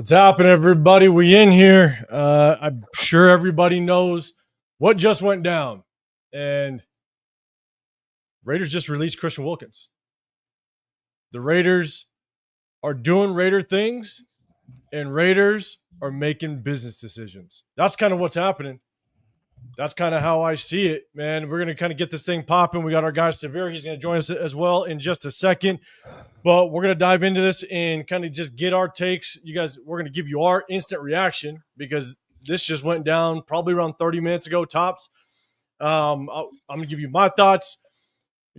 What's happening, everybody? We in here. I'm sure everybody knows what just went down. And Raiders just released Christian Wilkins. The Raiders are doing Raider things, and Raiders are making business decisions. That's kind of what's happening. That's kind of how I see it, man. We're going to kind of get this thing popping. We got our guy Severe. He's going to join us as well in just a second. But we're going to dive into this and kind of just get our takes. You guys, we're going to give you our instant reaction because this just went down probably around 30 minutes ago, tops. I'm going to give you my thoughts.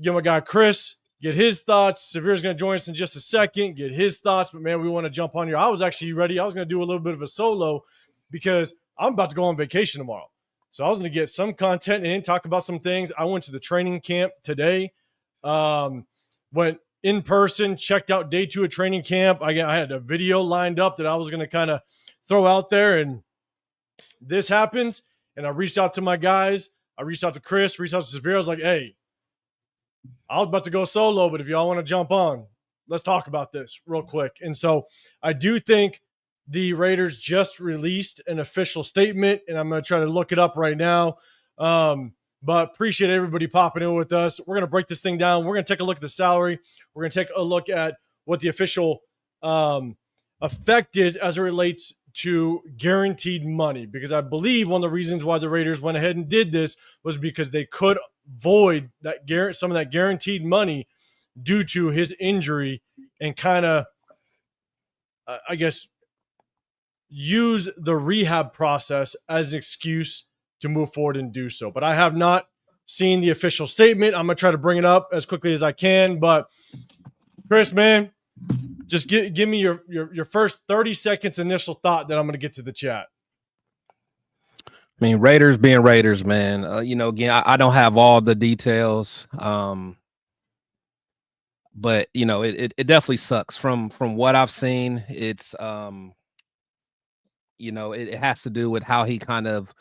Give my guy Chris, get his thoughts. Severe's going to join us in just a second, get his thoughts. But, man, we want to jump on here. I was actually ready. I was going to do a little bit of a solo because I'm about to go on vacation tomorrow. So I was going to get some content in, talk about some things. I went to the training camp today. Went in person, checked out day 2 of training camp. I had a video lined up that I was going to kind of throw out there, and this happens. And I reached out to my guys. I reached out to Chris, reached out to Severe. I was like, hey, I was about to go solo, but if y'all want to jump on, let's talk about this real quick. And so I do think the Raiders just released an official statement, and I'm going to try to look it up right now. But appreciate everybody popping in with us. We're going to break this thing down. We're going to take a look at the salary. We're going to take a look at what the official effect is as it relates to guaranteed money, because I believe one of the reasons why the Raiders went ahead and did this was because they could void that some of that guaranteed money due to his injury and kind of, I guess, use the rehab process as an excuse to move forward and do so. But I have not seen the official statement. I'm going to try to bring it up as quickly as I can. But Chris, man, just give me your first 30 seconds initial thought, then I'm going to get to the chat. I mean, Raiders being Raiders, man. Again, I don't have all the details. But, it definitely sucks. From what I've seen, it's, it has to do with how he kind of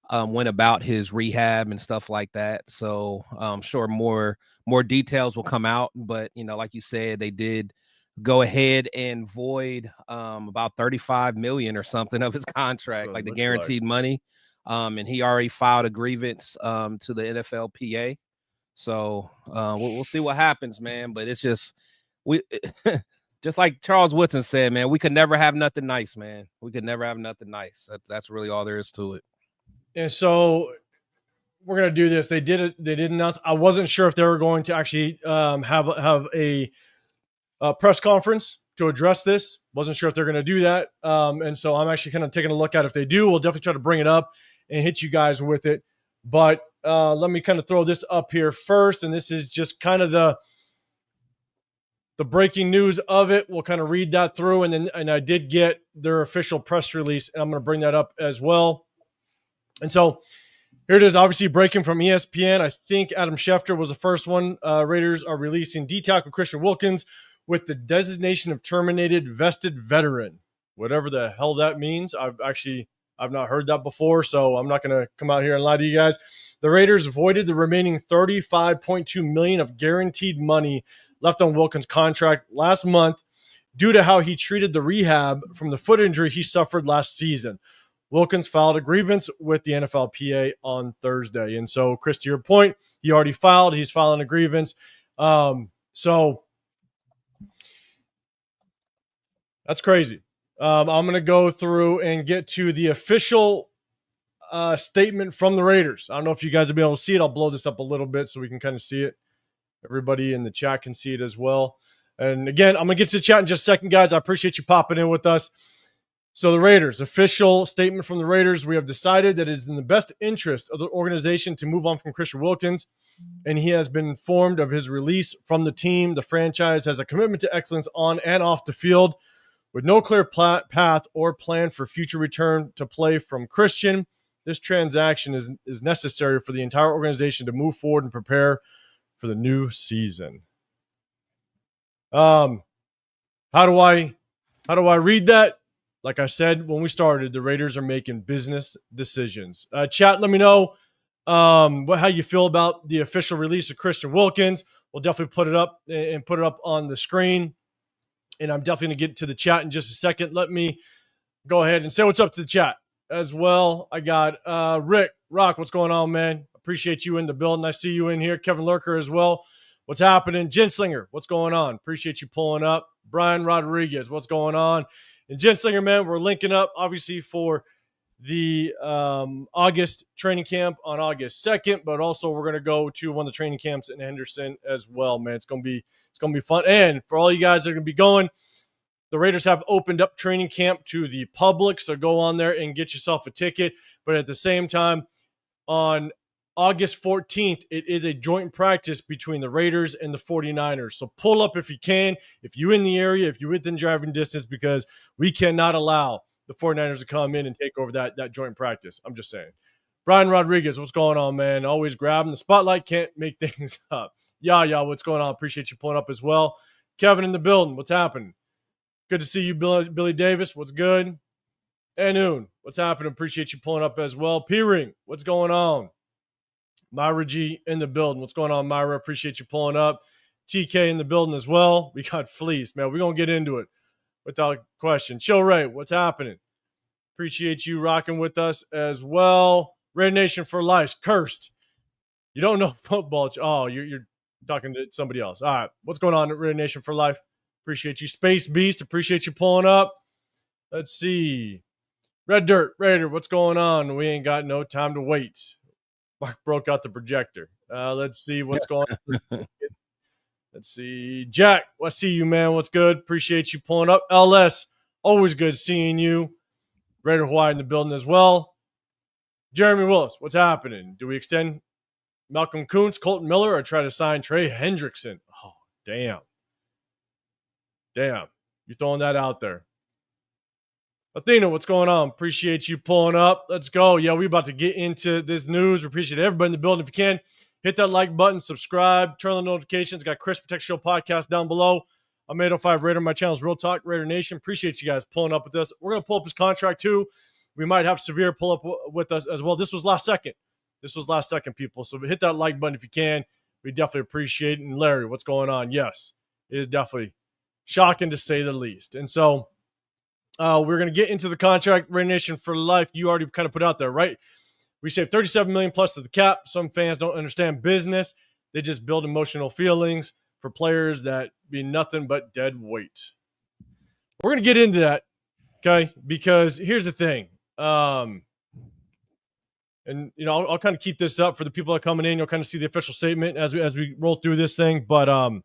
went about his rehab and stuff like that. So I'm sure more details will come out. But, like you said, they did go ahead and void about $35 million or something of his contract, like the guaranteed money. And he already filed a grievance to the NFLPA. So we'll see what happens, man. But it's just just like Charles Woodson said, man, we could never have nothing nice, man. We could never have nothing nice. That's really all there is to it. And so we're gonna do this. They did it. They did announce. I wasn't sure if they were going to actually have a press conference to address this. Wasn't sure if they're going to do that. And so I'm actually kind of taking a look at if they do. We'll definitely try to bring it up and hit you guys with it. But let me kind of throw this up here first. And this is just kind of the breaking news of it. We'll kind of read that through. And I did get their official press release, and I'm going to bring that up as well. And so here it is, obviously breaking from ESPN. I think Adam Schefter was the first one. Raiders are releasing D-tackle Christian Wilkins with the designation of terminated vested veteran, whatever the hell that means. I've not heard that before, so I'm not going to come out here and lie to you guys. The Raiders voided the remaining $35.2 million of guaranteed money left on Wilkins' contract last month due to how he treated the rehab from the foot injury he suffered last season. Wilkins filed a grievance with the NFLPA on Thursday. And so, Chris, to your point, he already filed. He's filing a grievance. So that's crazy. I'm going to go through and get to the official statement from the Raiders. I don't know if you guys will be able to see it. I'll blow this up a little bit so we can kind of see it. Everybody in the chat can see it as well. And again, I'm going to get to the chat in just a second, guys. I appreciate you popping in with us. So the Raiders, official statement from the Raiders. We have decided that it is in the best interest of the organization to move on from Christian Wilkins, and he has been informed of his release from the team. The franchise has a commitment to excellence on and off the field with no clear path or plan for future return to play from Christian. This transaction is necessary for the entire organization to move forward and prepare for the new season. How do I read that? Like I said when we started, the Raiders are making business decisions. Chat, let me know how you feel about the official release of Christian Wilkins. We'll definitely put it up on the screen. And I'm definitely going to get to the chat in just a second. Let me go ahead and say what's up to the chat as well. I got Rick Rock. What's going on, man? Appreciate you in the building. I see you in here. Kevin Lurker as well. What's happening? Genslinger, what's going on? Appreciate you pulling up. Brian Rodriguez, what's going on? And Genslinger, man, we're linking up obviously for the August training camp on August 2nd, but also we're gonna go to one of the training camps in Henderson as well, man. It's gonna be fun. And for all you guys that are gonna be going, the Raiders have opened up training camp to the public, so go on there and get yourself a ticket. But at the same time, on August 14th, it is a joint practice between the Raiders and the 49ers. So pull up if you can, if you're in the area, if you're within driving distance, because we cannot allow the 49ers to come in and take over that joint practice. I'm just saying. Brian Rodriguez, what's going on, man? Always grabbing the spotlight, can't make things up. Yeah, what's going on? Appreciate you pulling up as well. Kevin in the building, what's happening? Good to see you, Billy Davis. What's good? Anoon, what's happening? Appreciate you pulling up as well. P-Ring, what's going on? Myra G in the building. What's going on, Myra? Appreciate you pulling up. TK in the building as well. We got Fleece, man. We're going to get into it without question. Show Ray, what's happening? Appreciate you rocking with us as well. Raider Nation for life. Cursed. You don't know football. Oh, you're talking to somebody else. All right. What's going on at Raider Nation for life? Appreciate you. Space Beast. Appreciate you pulling up. Let's see. Red Dirt Raider, what's going on? We ain't got no time to wait. Mark broke out the projector. Let's see what's going on. Let's see. Jack, I see you, man. What's good? Appreciate you pulling up. LS, always good seeing you. Raider Hawaii in the building as well. Jeremy Willis, what's happening? Do we extend Malcolm Kuntz, Colton Miller, or try to sign Trey Hendrickson? Oh, damn. You're throwing that out there. Athena, what's going on? Appreciate you pulling up. Let's go. Yeah, we're about to get into this news. We appreciate everybody in the building. If you can, hit that like button, subscribe, turn on the notifications. Got Chris Protect Show podcast down below. I'm 805 Raider. My channel is Real Talk Raider Nation. Appreciate you guys pulling up with us. We're going to pull up his contract too. We might have Severe pull up with us as well. This was last second, people. So hit that like button if you can. We definitely appreciate it. And Larry, what's going on? Yes, it is definitely shocking to say the least. And so we're going to get into the contract. Raider Nation for life. You already kind of put out there, right? We saved $37 million plus to the cap. Some fans don't understand business. They just build emotional feelings for players that be nothing but dead weight. We're going to get into that, okay? Because here's the thing. And, I'll kind of keep this up for the people that are coming in. You'll kind of see the official statement as we roll through this thing. But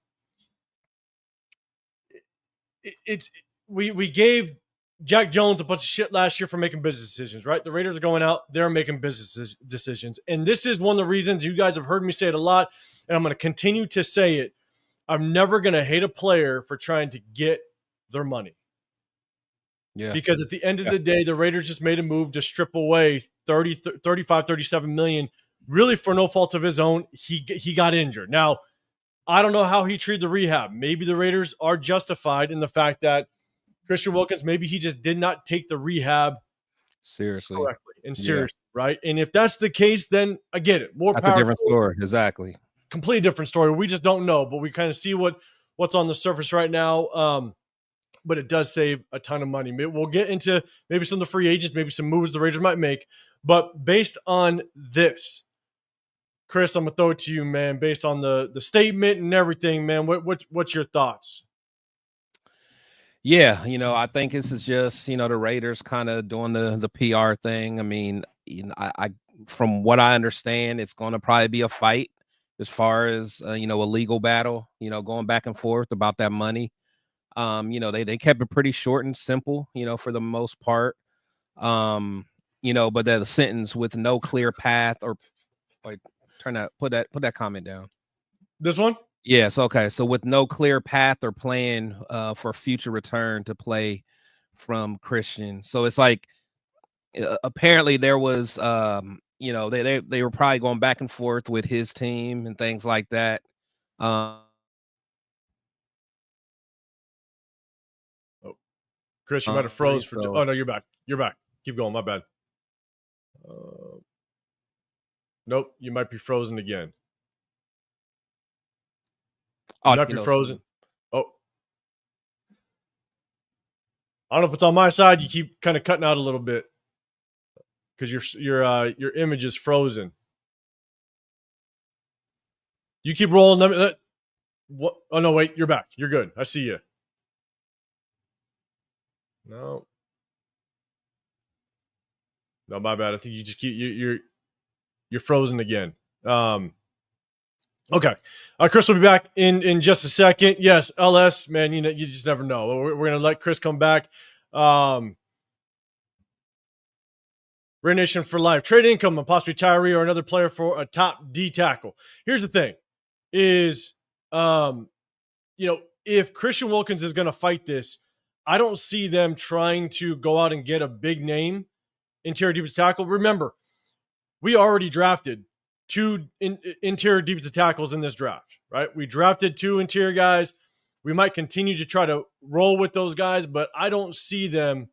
we gave Jack Jones a bunch of shit last year for making business decisions, right? The Raiders are going out. They're making business decisions. And this is one of the reasons you guys have heard me say it a lot, and I'm going to continue to say it. I'm never going to hate a player for trying to get their money. Yeah. Because at the end of the day, the Raiders just made a move to strip away 35, 37 million, really for no fault of his own. He got injured. Now, I don't know how he treated the rehab. Maybe the Raiders are justified in the fact that Christian Wilkins, maybe he just did not take the rehab seriously, correctly and seriously, right? And if that's the case, then I get it. That's a different story. Exactly. Completely different story. We just don't know, but we kind of see what's on the surface right now. But it does save a ton of money. We'll get into maybe some of the free agents, maybe some moves the Raiders might make. But based on this, Chris, I'm going to throw it to you, man. Based on the statement and everything, man, what's your thoughts? Yeah, I think this is just, the Raiders kind of doing the PR thing. I mean, I from what I understand, it's going to probably be a fight as far as, a legal battle, going back and forth about that money. They kept it pretty short and simple, for the most part. But the sentence with no clear path or wait, put that comment down. This one? Yes. Okay. So with no clear path or plan for future return to play from Christian. So it's like apparently there was, they were probably going back and forth with his team and things like that. Chris, you might have froze for. Oh no, you're back. You're back. Keep going. My bad. Nope, you might be frozen again. You might be frozen. Oh, I don't know if it's on my side. You keep kind of cutting out a little bit because your image is frozen. You keep rolling them. What? Oh no, wait, you're back. You're good. I see you. No, my bad. I think you just keep you're frozen again. Okay. Chris will be back in just a second. Yes, LS, man, you just never know. We're gonna let Chris come back. Raider Nation for life. Trade income and possibly Tyree or another player for a top D tackle. Here's the thing: is if Christian Wilkins is gonna fight this, I don't see them trying to go out and get a big name interior defensive tackle. Remember, we already drafted 2 interior defensive tackles in this draft, right? We drafted 2 interior guys. We might continue to try to roll with those guys, but I don't see them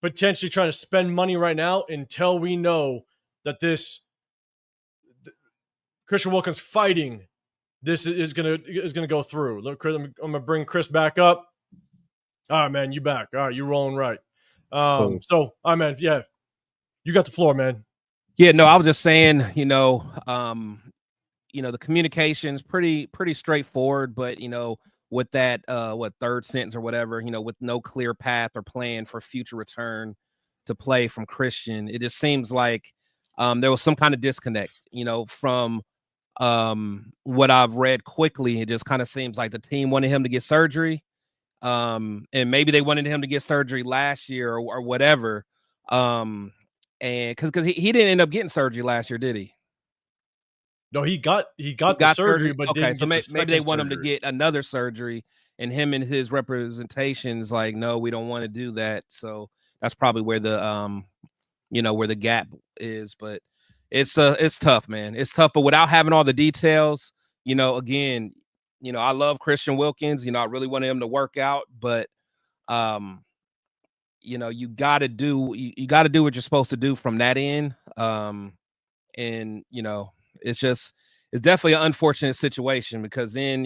potentially trying to spend money right now until we know that this Christian Wilkins fighting this is gonna go through. Look, Chris, I'm gonna bring Chris back up. All right, man, you back. All right, you rolling right. Cool. So, all right, man, yeah, you got the floor, man. Yeah, no, I was just saying, the communication's pretty straightforward, but with that third sentence or whatever, with no clear path or plan for future return to play from Christian, it just seems like there was some kind of disconnect, from what I've read quickly. It just kind of seems like the team wanted him to get surgery. And maybe they wanted him to get surgery last year or whatever. And because he didn't end up getting surgery last year, did he? No, he got the surgery, but okay, didn't so get maybe they want him to surgery. get another surgery, and him and his representations like, no, we don't want to do that. So that's probably where the where the gap is. But it's tough, man. It's tough, but without having all the details, again, I love Christian Wilkins. I really wanted him to work out, but you got to do what you're supposed to do from that end. And it's definitely an unfortunate situation because then,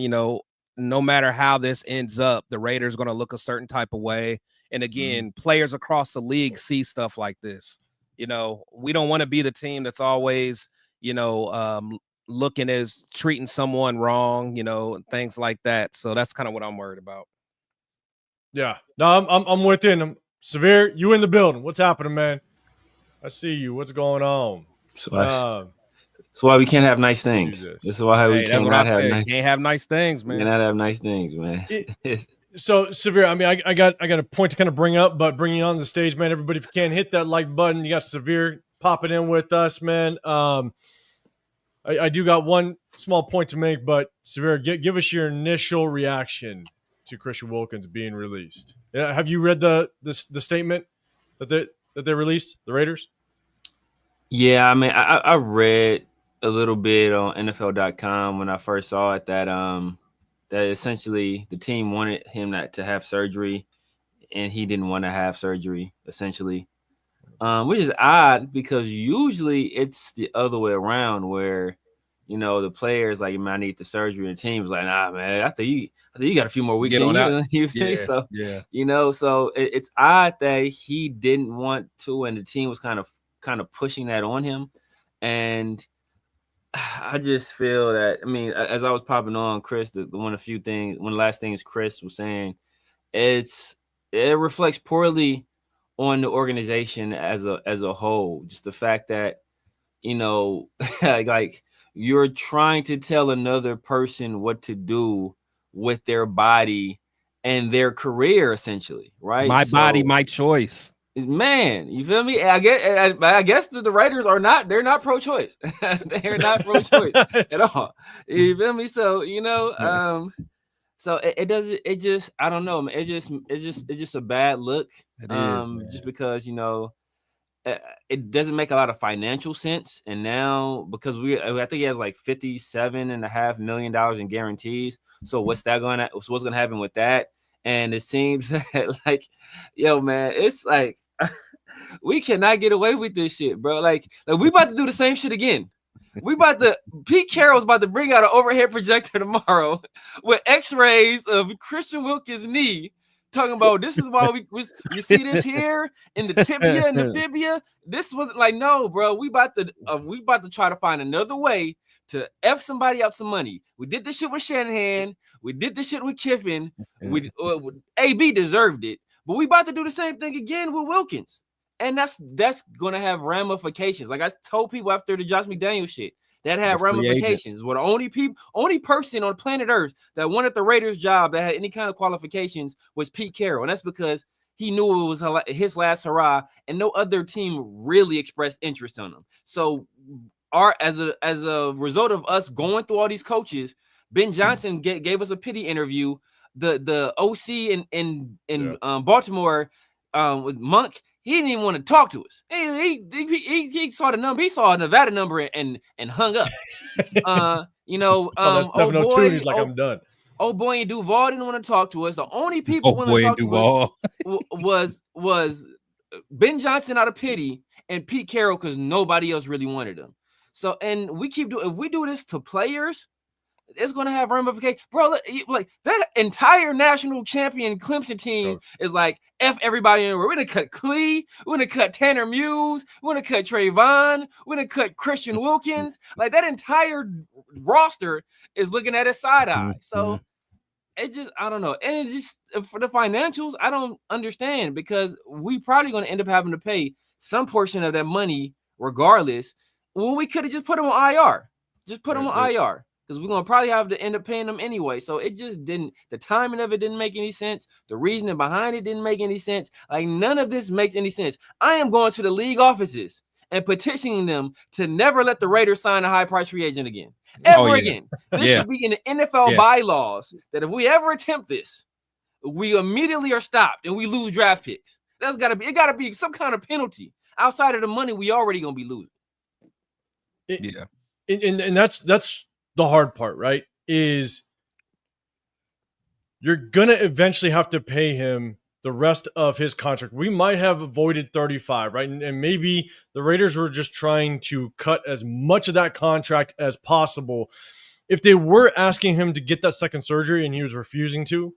no matter how this ends up, the Raiders are going to look a certain type of way. And again, players across the league see stuff like this. We don't want to be the team that's always, looking as treating someone wrong, things like that. So that's kind of what I'm worried about. Yeah, no, I'm within them. Severe, you in the building? What's happening, man? I see you. What's going on? So that's why we can't have nice things. Jesus. This is why we cannot have nice. Can't have nice things, man. We cannot have nice things, man. So Severe, I mean, I got a point to kind of bring up, but bringing you on the stage, man. Everybody, if you can hit that like button, you got Severe popping in with us, man. I do got one small point to make, but Severe, give us your initial reaction to Christian Wilkins being released. Have you read the statement that they released, the Raiders? Yeah, I mean, I read a little bit on NFL.com when I first saw it that that essentially the team wanted him to have surgery, and he didn't want to have surgery, essentially, which is odd because usually it's the other way around where, the players like, man, I need the surgery, and the team's like, nah, man, I think you got a few more weeks in you. Yeah, so yeah. So it's odd that he didn't want to, and the team was kind of pushing that on him. And I just feel that, I mean, as I was popping on Chris, one of the last things Chris was saying, it reflects poorly on the organization as a whole. Just the fact that, like you're trying to tell another person what to do with their body and their career, essentially, right? My body, my choice. Man, you feel me? I guess the Raiders they're not pro-choice. They're not pro-choice at all. You feel me? So, so it just, I don't know, man. It's just a bad look. It is, just because, it doesn't make a lot of financial sense. And now, because I think he has like $57.5 million in guarantees. So what's going to happen with that? And it seems that like, yo, man, it's like, we cannot get away with this shit, bro. Like we about to do the same shit again. Pete Carroll's about to bring out an overhead projector tomorrow with x-rays of Christian Wilkins' knee talking about this is why you see this here in the tibia and the fibia. This wasn't like, no, bro. We about to try to find another way to F somebody out some money. We did this shit with Shanahan. We did this shit with Kiffin. We AB deserved it, but we about to do the same thing again with Wilkins, and that's gonna have ramifications. Like I told people after the Josh McDaniels shit, that had ramifications. Well, the only person on planet Earth that wanted the Raiders job that had any kind of qualifications was Pete Carroll, and that's because he knew it was his last hurrah, and no other team really expressed interest on him. So, as a result of us going through all these coaches, Ben Johnson gave us a pity interview. The OC in Baltimore with Monk, he didn't even want to talk to us. He saw the number. He saw a Nevada number and hung up. That 702, he's like, I'm done. Oh boy, and Duval didn't want to talk to us. The only people willing to talk to us was Ben Johnson out of pity and Pete Carroll because nobody else really wanted him. So, and if we do this to players, it's going to have ramifications. Bro, like that entire national champion Clemson team is like, F everybody in the world. We're going to cut Klee. We're going to cut Tanner Muse. We're going to cut Trayvon. We're going to cut Christian Wilkins. Like that entire roster is looking at a side eye. So I don't know. And it just, for the financials, I don't understand because we probably going to end up having to pay some portion of that money regardless when we could have just put them on IR. Just put them on IR. Because we're going to probably have to end up paying them anyway. So it just didn't, the timing of it didn't make any sense. The reasoning behind it didn't make any sense. Like none of this makes any sense. I am going to the league offices and petitioning them to never let the Raiders sign a high price free agent again. Again. This should be in the NFL bylaws that if we ever attempt this, we immediately are stopped and we lose draft picks. It got to be some kind of penalty outside of the money we already going to be losing. And that's the hard part, right? Is you're going to eventually have to pay him the rest of his contract. We might have avoided 35, right? And maybe the Raiders were just trying to cut as much of that contract as possible. If they were asking him to get that second surgery and he was refusing to,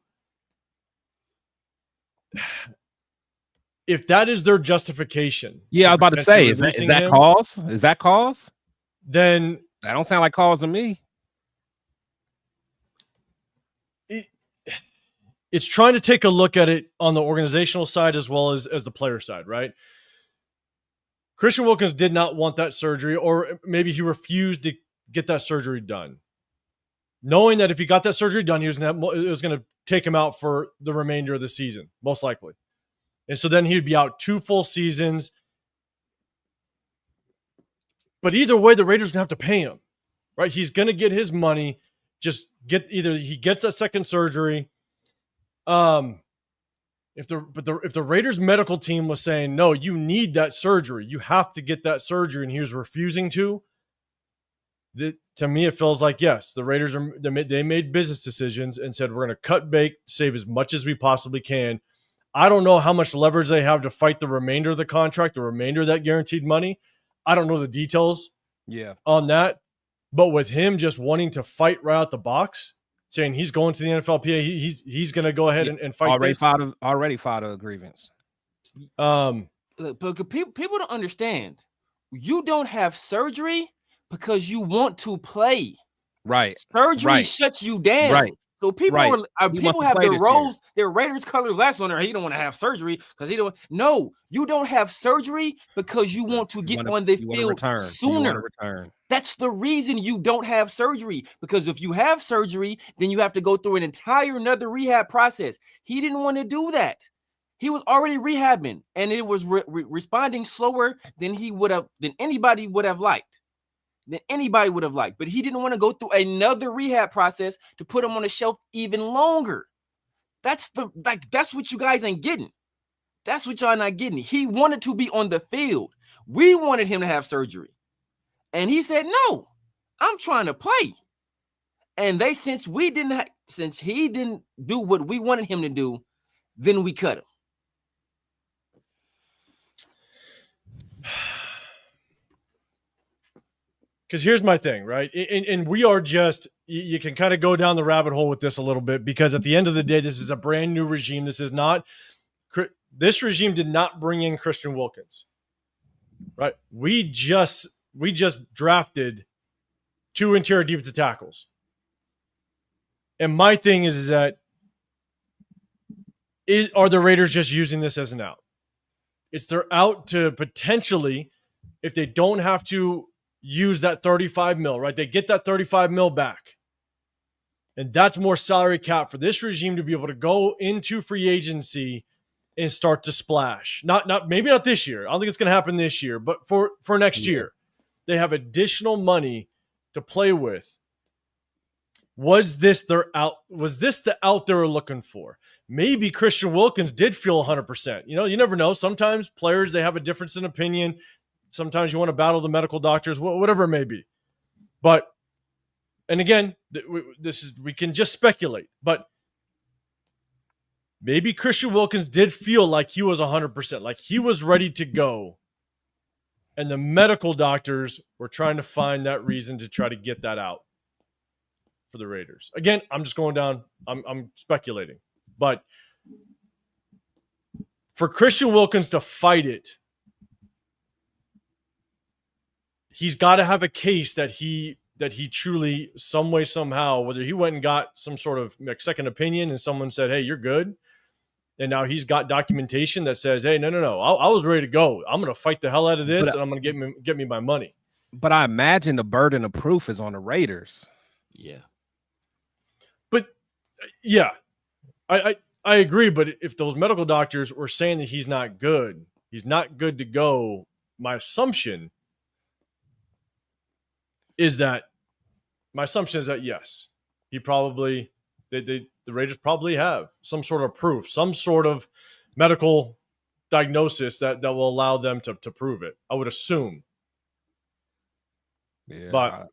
if that is their justification. Yeah, I was about to say, is that cause? Is that cause? Then that don't sound like cause to me. It's trying to take a look at it on the organizational side as well as the player side, right? Christian Wilkins did not want that surgery, or maybe he refused to get that surgery done, knowing that if he got that surgery done, it was going to take him out for the remainder of the season, most likely. And so then he'd be out 2 full seasons. But either way, the Raiders are going to have to pay him, right? He's going to get his money. Just either he gets that second surgery. If the Raiders medical team was saying, no, you need that surgery, you have to get that surgery, and he was refusing to me, it feels like, yes, the Raiders they made business decisions and said, we're going to cut bait, save as much as we possibly can. I don't know how much leverage they have to fight the remainder of the contract, the remainder of that guaranteed money. I don't know the details on that. But with him just wanting to fight right out the box, saying he's going to the NFLPA, he's going to go ahead and fight. Already filed a grievance. But people don't understand. You don't have surgery because you want to play. Right. Surgery shuts you down. Right. So people have their Raiders color less on there. He don't want to have surgery because he don't. No, you don't have surgery because you want to get on the field sooner. That's the reason you don't have surgery, because if you have surgery, then you have to go through an entire another rehab process. He didn't want to do that. He was already rehabbing, and it was responding slower than anybody would have liked. But he didn't want to go through another rehab process to put him on the shelf even longer. That's what you guys ain't getting. That's what y'all not getting. He wanted to be on the field. We wanted him to have surgery. And he said, no, I'm trying to play. And since he didn't do what we wanted him to do, then we cut him. Because here's my thing, right? And we are just you can kind of go down the rabbit hole with this a little bit, because at the end of the day, this is a brand new regime. This regime did not bring in Christian Wilkins, right? We just drafted 2 interior defensive tackles. And my thing is that are the Raiders just using this as an out? It's their out to potentially, if they don't have to use that 35 mil, right? They get that 35 mil back. And that's more salary cap for this regime to be able to go into free agency and start to splash. Maybe not this year. I don't think it's going to happen this year, but for next year, they have additional money to play with. Was this the out they were looking for? Maybe Christian Wilkins did feel 100%. You never know. Sometimes players, they have a difference in opinion. Sometimes you want to battle the medical doctors, whatever it may be. But, and again, we can just speculate, but maybe Christian Wilkins did feel like he was 100%, like he was ready to go. And the medical doctors were trying to find that reason to try to get that out for the Raiders. Again, I'm just going down. I'm speculating. But for Christian Wilkins to fight it, he's got to have a case that he truly, some way, somehow, whether he went and got some sort of second opinion and someone said, hey, you're good. And now he's got documentation that says, hey, no. I was ready to go. I'm going to fight the hell out of this, and I'm going to get me my money. But I imagine the burden of proof is on the Raiders. Yeah. But, yeah, I agree. But if those medical doctors were saying that he's not good to go, my assumption is that yes, he probably the Raiders probably have some sort of proof, some sort of medical diagnosis that will allow them to prove it. I would assume. Yeah. But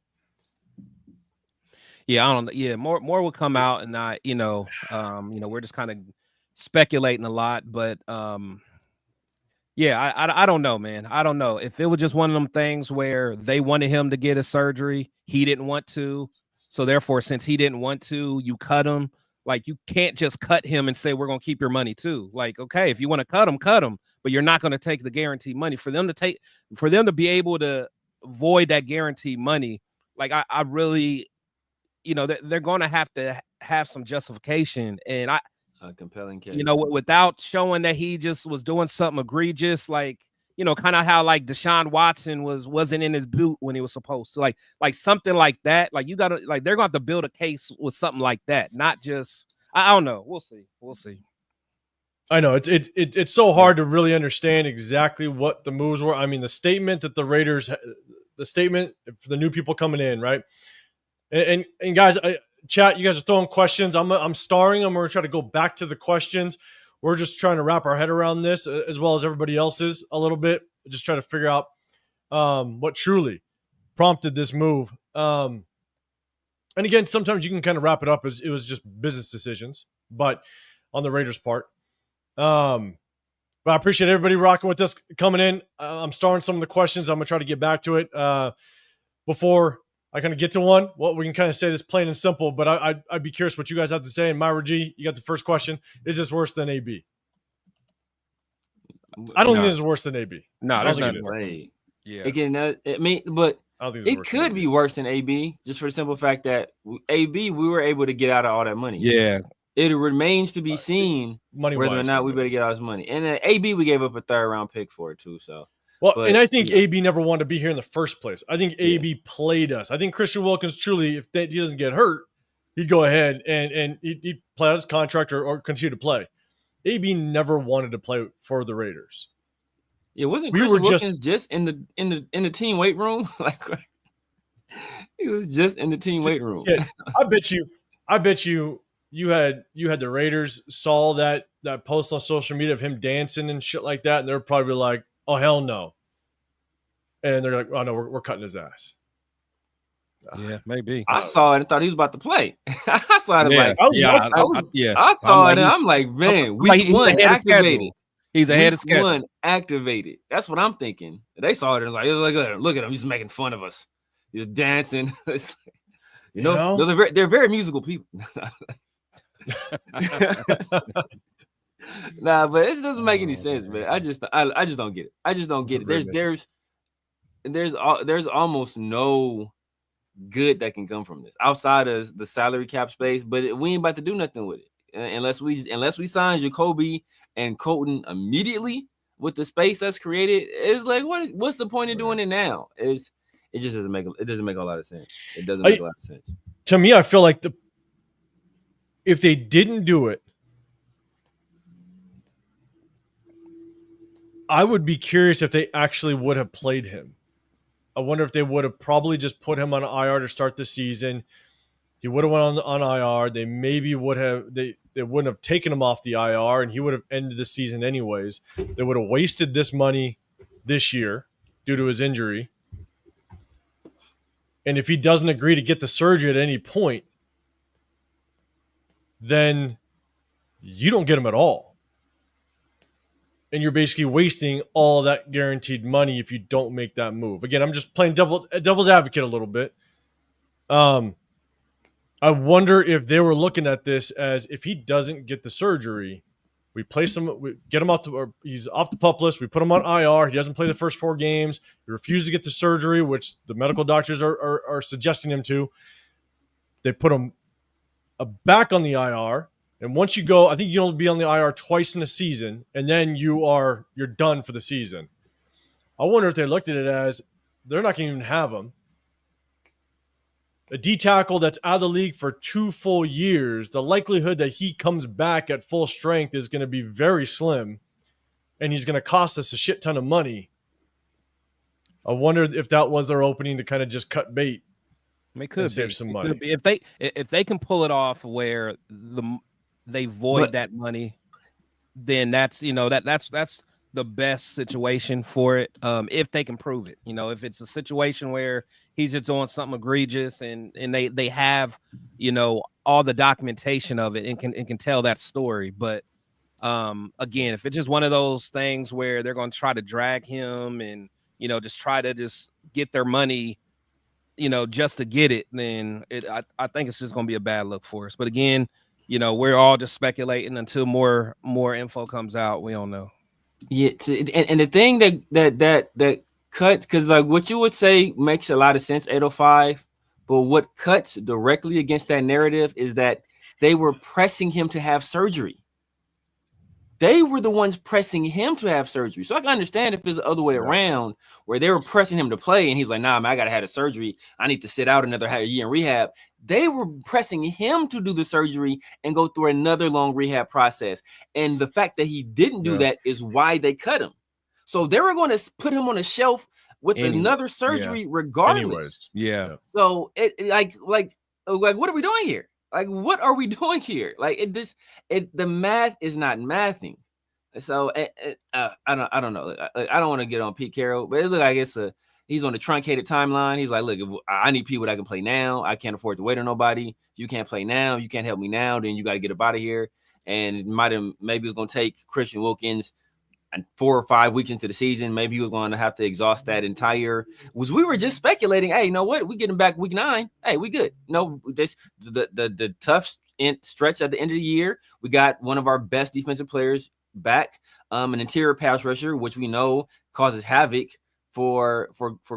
yeah, I don't know. Yeah, more will come out, and we're just kind of speculating a lot, but yeah, I don't know, man. I don't know. If it was just one of them things where they wanted him to get a surgery, he didn't want to. So therefore, since he didn't want to, you cut him. Like, you can't just cut him and say, we're going to keep your money too. Like, okay, if you want to cut him, but you're not going to take the guaranteed money for them to be able to void that guaranteed money. Like, I really, they're going to have some justification. And a compelling case. Without showing that he just was doing something egregious, like, kind of how like Deshaun Watson wasn't in his boot when he was supposed to, like something like that. Like, you gotta, like, they're going to have to build a case with something like that, not just, I don't know. We'll see. I know it's so hard to really understand exactly what the moves were. I mean, the statement that the Raiders, the statement for the new people coming in, right? And guys, chat, you guys are throwing questions. I'm starring them. We're going to try to go back to the questions. We're just trying to wrap our head around this, as well as everybody else is a little bit. Just trying to figure out what truly prompted this move. And again, sometimes you can kind of wrap it up as it was just business decisions, but on the Raiders' part. But I appreciate everybody rocking with us coming in. I'm starring some of the questions. I'm going to try to get back to it before I kind of get to one. Well, we can kind of say this plain and simple, but I'd be curious what you guys have to say. And Myra G, you got the first question. Is this worse than AB? I don't think this is worse than AB. No, I there's don't nothing. Right. Yeah. Again, but I don't think it's it could be worse than AB, just for the simple fact that AB, we were able to get out of all that money. Yeah. It remains to be seen whether or not we better get all this money. And AB, we gave up a 3rd round pick for it too. So. And I think AB never wanted to be here in the first place. I think AB played us. I think Christian Wilkins truly, if he doesn't get hurt, he'd go ahead and he'd play out his contract or continue to play. AB never wanted to play for the Raiders. Yeah, wasn't Christian Wilkins just in the team weight room? Like, he was just in the team weight room. Yeah, I bet you had the Raiders saw that post on social media of him dancing and shit like that, and they're probably like, oh, hell no. And they're like, oh, no, we're cutting his ass. Yeah, maybe. I saw it and thought he was about to play. I saw it I saw it and I'm like, man, week one activated. He's ahead of schedule. Week one activated. That's what I'm thinking. They saw it and was like, look at him. He's making fun of us. He's dancing. You know? They're very musical people. Nah, but it doesn't make any sense, man. I just don't get it. I just don't get it. There's almost no good that can come from this outside of the salary cap space, but we ain't about to do nothing with it unless we sign Jacoby and Colton immediately with the space that's created. It's like what's the point of doing it now? It just doesn't make a lot of sense. It doesn't make a lot of sense. To me, I feel like if they didn't do it, I would be curious if they actually would have played him. I wonder if they would have probably just put him on IR to start the season. He would have went on IR. They maybe would have they wouldn't have taken him off the IR, and he would have ended the season anyways. They would have wasted this money this year due to his injury. And if he doesn't agree to get the surgery at any point, then you don't get him at all. And you're basically wasting all of that guaranteed money if you don't make that move. Again, I'm just playing devil's advocate a little bit. I wonder if they were looking at this as if he doesn't get the surgery, we place him, we get him he's off the PUP list. We put him on IR. He doesn't play the first 4 games. He refuses to get the surgery, which the medical doctors are suggesting him to. They put him back on the IR. And once you go, I think you'll be on the IR twice in a season, and then you're done for the season. I wonder if they looked at it as they're not going to even have him. A D tackle that's out of the league for 2 full years, the likelihood that he comes back at full strength is going to be very slim, and he's going to cost us a shit ton of money. I wonder if that was their opening to kind of just cut bait. They could save some money. If they can pull it off where they void that money, then that's that's the best situation for it. If they can prove it, if it's a situation where he's just doing something egregious and they have all the documentation of it and can tell that story. But again, if it's just one of those things where they're going to try to drag him and just try to just get their money, just to get it, then I think it's just going to be a bad look for us. But again, we're all just speculating until more info comes out. We don't know. Yeah, and the thing that cuts, because like what you would say makes a lot of sense, 805, but what cuts directly against that narrative is that they were pressing him to have surgery. They were the ones pressing him to have surgery. So I can understand if it's the other way around, where they were pressing him to play and he's like, nah, man, I got to have a surgery. I need to sit out another year in rehab. They were pressing him to do the surgery and go through another long rehab process. And the fact that he didn't do that is why they cut him. So they were going to put him on a shelf with another surgery regardless. Yeah. So like what are we doing here? Like, what are we doing here? Like, the math is not mathing. So I don't know. I don't want to get on Pete Carroll, but it looks like he's on a truncated timeline. He's like, look, if I need people that can play now. I can't afford to wait on nobody. If you can't play now, you can't help me now, then you got to get up out of here. And maybe it's going to take Christian Wilkins 4 or 5 weeks into the season. Maybe he was going to have to exhaust that entire. We were just speculating. Hey, you know what? We getting back week 9. Hey, we good. No, the tough stretch at the end of the year. We got one of our best defensive players back, an interior pass rusher, which we know causes havoc for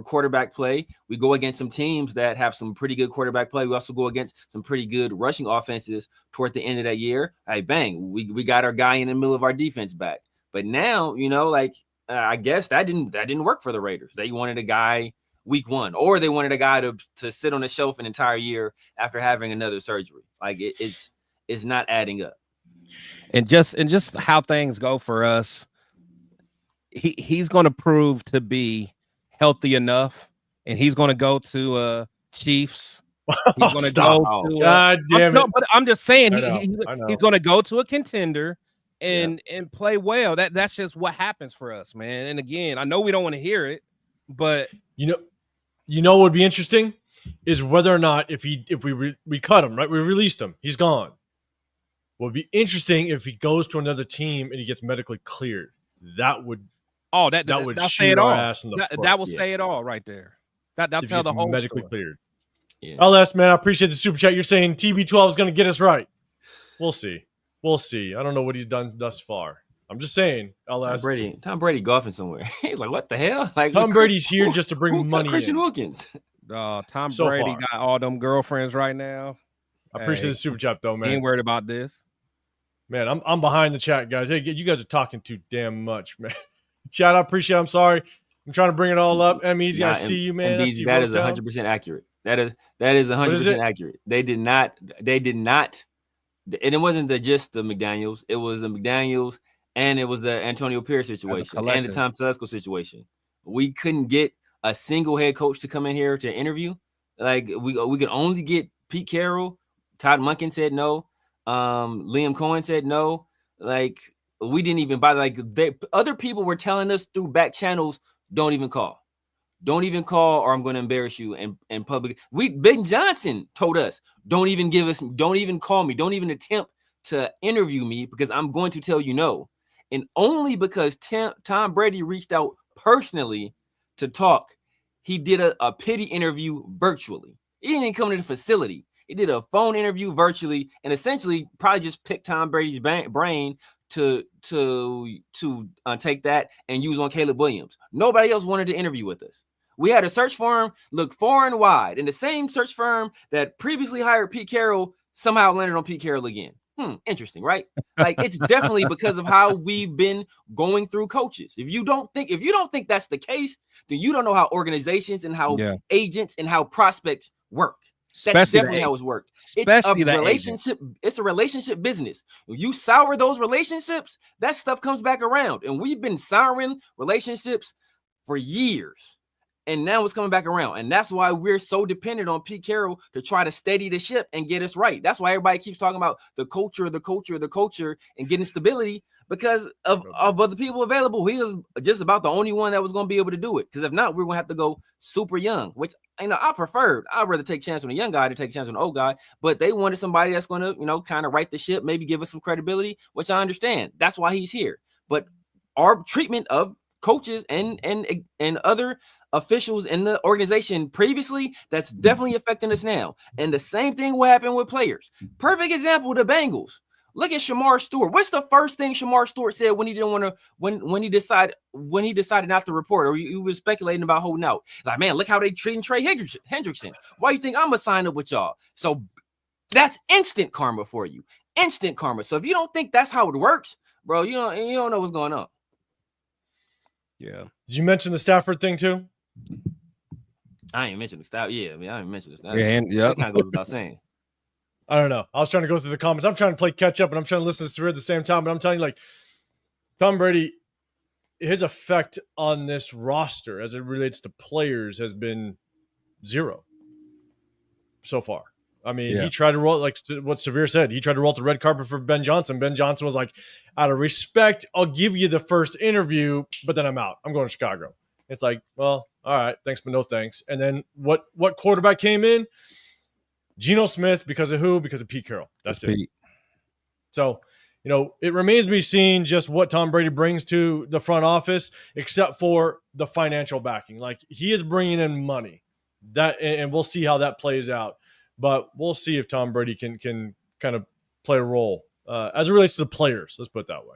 quarterback play. We go against some teams that have some pretty good quarterback play. We also go against some pretty good rushing offenses toward the end of that year. Hey, bang, we got our guy in the middle of our defense back. But now, I guess that didn't work for the Raiders. They wanted a guy week 1, or they wanted a guy to sit on the shelf an entire year after having another surgery. Like it's not adding up. And just how things go for us, he's going to prove to be healthy enough, and he's going to go to Chiefs. He's going to go to God damn it. No, but I'm just saying he's going to go to a contender and play well. That's just what happens for us, man. And again, I know we don't want to hear it, but you know what would be interesting is whether or not if we cut him, right? We released him. He's gone. What would be interesting if he goes to another team and he gets medically cleared. That would shoot our ass in the foot. That will say it all right there. That'll tell the whole medically story. cleared. Yeah. LS, man, I appreciate the super chat. You're saying TB12 is going to get us right. We'll see. We'll see. I don't know what he's done thus far. I'm just saying, LS. Tom Brady golfing somewhere. He's like, what the hell? Like Tom Brady's here just to bring money Christian in. Wilkins. Tom So Brady far. got all them girlfriends right now. I appreciate the super chat, though, He man. ain't worried about this. Man, I'm behind the chat, guys. Hey, you guys are talking too damn much, man. Chat, I appreciate it. I'm sorry. I'm trying to bring it all up. Easy, I see you, man. I see that is 100% accurate. That is 100% accurate. They did not, and it wasn't just the McDaniels. It was the McDaniels, and it was the Antonio Pierce situation, and the Tom Telesco situation. We couldn't get a single head coach to come in here to interview. Like we could only get Pete Carroll. Todd Monken said no. Liam Cohen said no. Like we didn't even buy. Like other people were telling us through back channels, don't even call, or I'm going to embarrass you in public. Ben Johnson told us, don't even call me, don't even attempt to interview me because I'm going to tell you no. And only because Tom Brady reached out personally to talk, he did a pity interview virtually. He didn't even come to the facility. He did a phone interview virtually, and essentially probably just picked Tom Brady's brain to take that and use on Caleb Williams. Nobody else wanted to interview with us. We had a search firm look far and wide, and the same search firm that previously hired Pete Carroll somehow landed on Pete Carroll again. Interesting, right? Like it's definitely because of how we've been going through coaches. If you don't think that's the case, then you don't know how organizations and how agents and how prospects work. That's definitely how it's worked. It's a relationship. It's a relationship business. When you sour those relationships, that stuff comes back around. And we've been souring relationships for years. And now it's coming back around. And that's why we're so dependent on Pete Carroll to try to steady the ship and get us right. That's why everybody keeps talking about the culture, and getting stability because of other people available. He was just about the only one that was going to be able to do it. Because if not, we're going to have to go super young, which I preferred. I'd rather take a chance on a young guy to take a chance on an old guy. But they wanted somebody that's going to, kind of right the ship, maybe give us some credibility, which I understand. That's why he's here. But our treatment of coaches and other officials in the organization previously, that's definitely affecting us now. And the same thing will happen with players. Perfect example, the Bengals. Look at Shamar Stewart. What's the first thing Shamar Stewart said when he didn't want to, when he decided not to report, or he was speculating about holding out? Like, man, look how they treating Trey Hendrickson. Why you think I'm gonna sign up with y'all? So that's instant karma for you. Instant karma. So if you don't think that's how it works, bro, you don't know what's going on. Yeah. Did you mention the Stafford thing too? I ain't mentioned the Stafford. Yeah, I mean, I ain't mentioned the Stafford. Yeah, that kind of goes without saying. I don't know. I was trying to go through the comments. I'm trying to play catch up, and I'm trying to listen to Severe at the same time. But I'm telling you, like, Tom Brady, his effect on this roster as it relates to players has been zero so far. I mean, he tried to roll, like what Severe said, he tried to roll the red carpet for Ben Johnson. Ben Johnson was like, out of respect, I'll give you the first interview, but then I'm out. I'm going to Chicago. It's like, well, all right, thanks, but no thanks. And then what quarterback came in? Geno Smith. Because of who? Because of Pete Carroll. That's it. Pete. So, it remains to be seen just what Tom Brady brings to the front office, except for the financial backing. Like, he is bringing in money, and we'll see how that plays out. But we'll see if Tom Brady can kind of play a role as it relates to the players. Let's put it that way.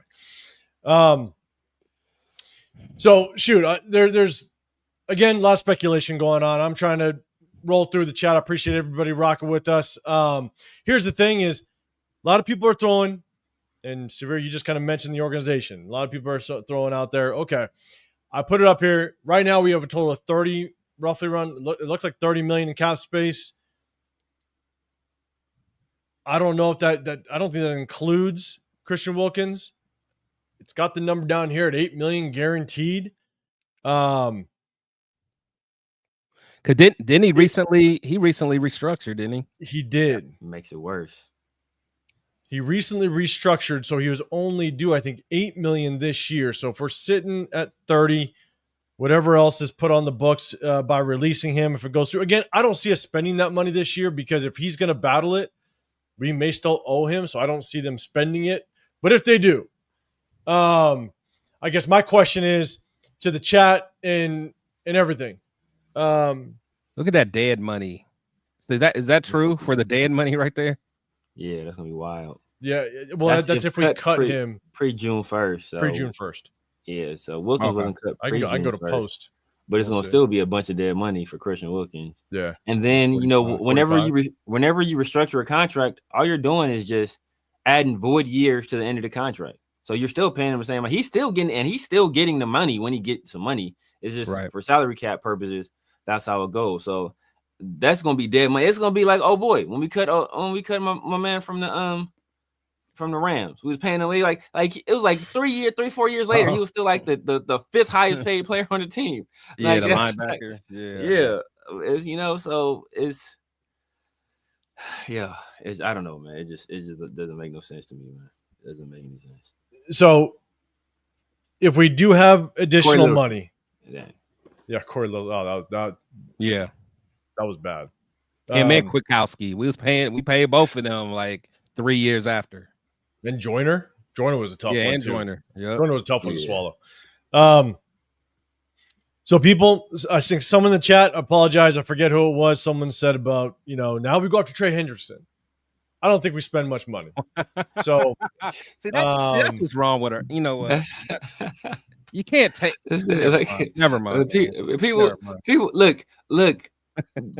So, shoot, there's, again, a lot of speculation going on. I'm trying to roll through the chat. I appreciate everybody rocking with us. Here's the thing is, a lot of people are throwing, and Severe, you just kind of mentioned the organization. A lot of people are throwing out there, okay, I put it up here. Right now we have a total of 30, roughly around, it looks like 30 million in cap space. I don't know if that I don't think that includes Christian Wilkins. It's got the number down here at 8 million guaranteed. Cause didn't he recently restructured, didn't he? He did. That makes it worse. He recently restructured, so he was only due, I think, 8 million this year. So if we're sitting at 30, whatever else is put on the books by releasing him, if it goes through, again, I don't see us spending that money this year because if he's going to battle it, we may still owe him. So I don't see them spending it. But if they do, I guess my question is to the chat and everything. Look at that dead money. Is that true for the dead money right there? Yeah, that's gonna be wild. Yeah, well, that's if we cut him pre-June 1st. So pre-June 1st. Yeah, so Wilkins wasn't cut I pre-June can go to 1st, post, but it's gonna still be a bunch of dead money for Christian Wilkins. Yeah, and then 45, whenever you restructure a contract, all you're doing is just adding void years to the end of the contract. So you're still paying him the same. He's still getting the money when he gets some money. It's just for salary cap purposes. That's how it goes. So that's gonna be dead money. It's gonna be like, oh boy, when we cut my man from the Rams, we was paying him like it was like 4 years later, he was still like the fifth highest paid player on the team. Yeah, like, the linebacker. Yeah. So it's I don't know, man. It just doesn't make no sense to me, man. It doesn't make any sense. So if we do have additional money, Corey Little, that was bad. And man, Kwiatkowski, we paid both of them like 3 years after. And Joyner was a tough one and too. Joyner was a tough one to swallow. So people, I think someone in the chat, apologize, I forget who it was. Someone said about, now we go after Trey Hendrickson. I don't think we spend much money. So see, that's what's wrong with her. You know what? You can't take. Never mind. People, look.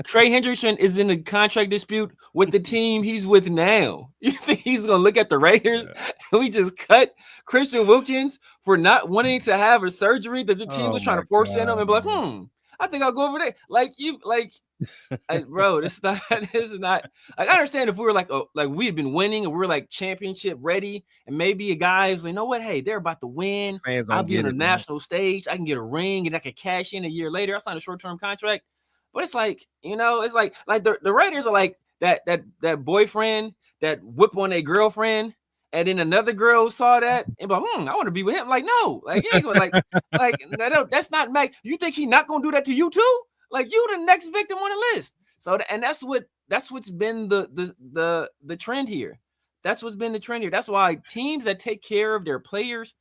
Trey Hendrickson is in a contract dispute with the team he's with now. You think he's gonna look at the Raiders and we just cut Christian Wilkins for not wanting to have a surgery that the team was trying to force in him and be like, I think I'll go over there. Bro, this is not. Like, I understand if we were like we had been winning and we were like championship ready, and maybe a guy was like, you know what? Hey, they're about to win. I'll be on a national stage. I can get a ring and I can cash in a year later. I signed a short-term contract. But it's like, it's like the Raiders are like that boyfriend that whip on a girlfriend, and then another girl saw that and like, I want to be with him. Like, no, like, you ain't gonna that's not Mac. You think he's not gonna do that to you too? Like, you the next victim on the list. So and that's what's been the trend here. That's what's been the trend here. That's why teams that take care of their players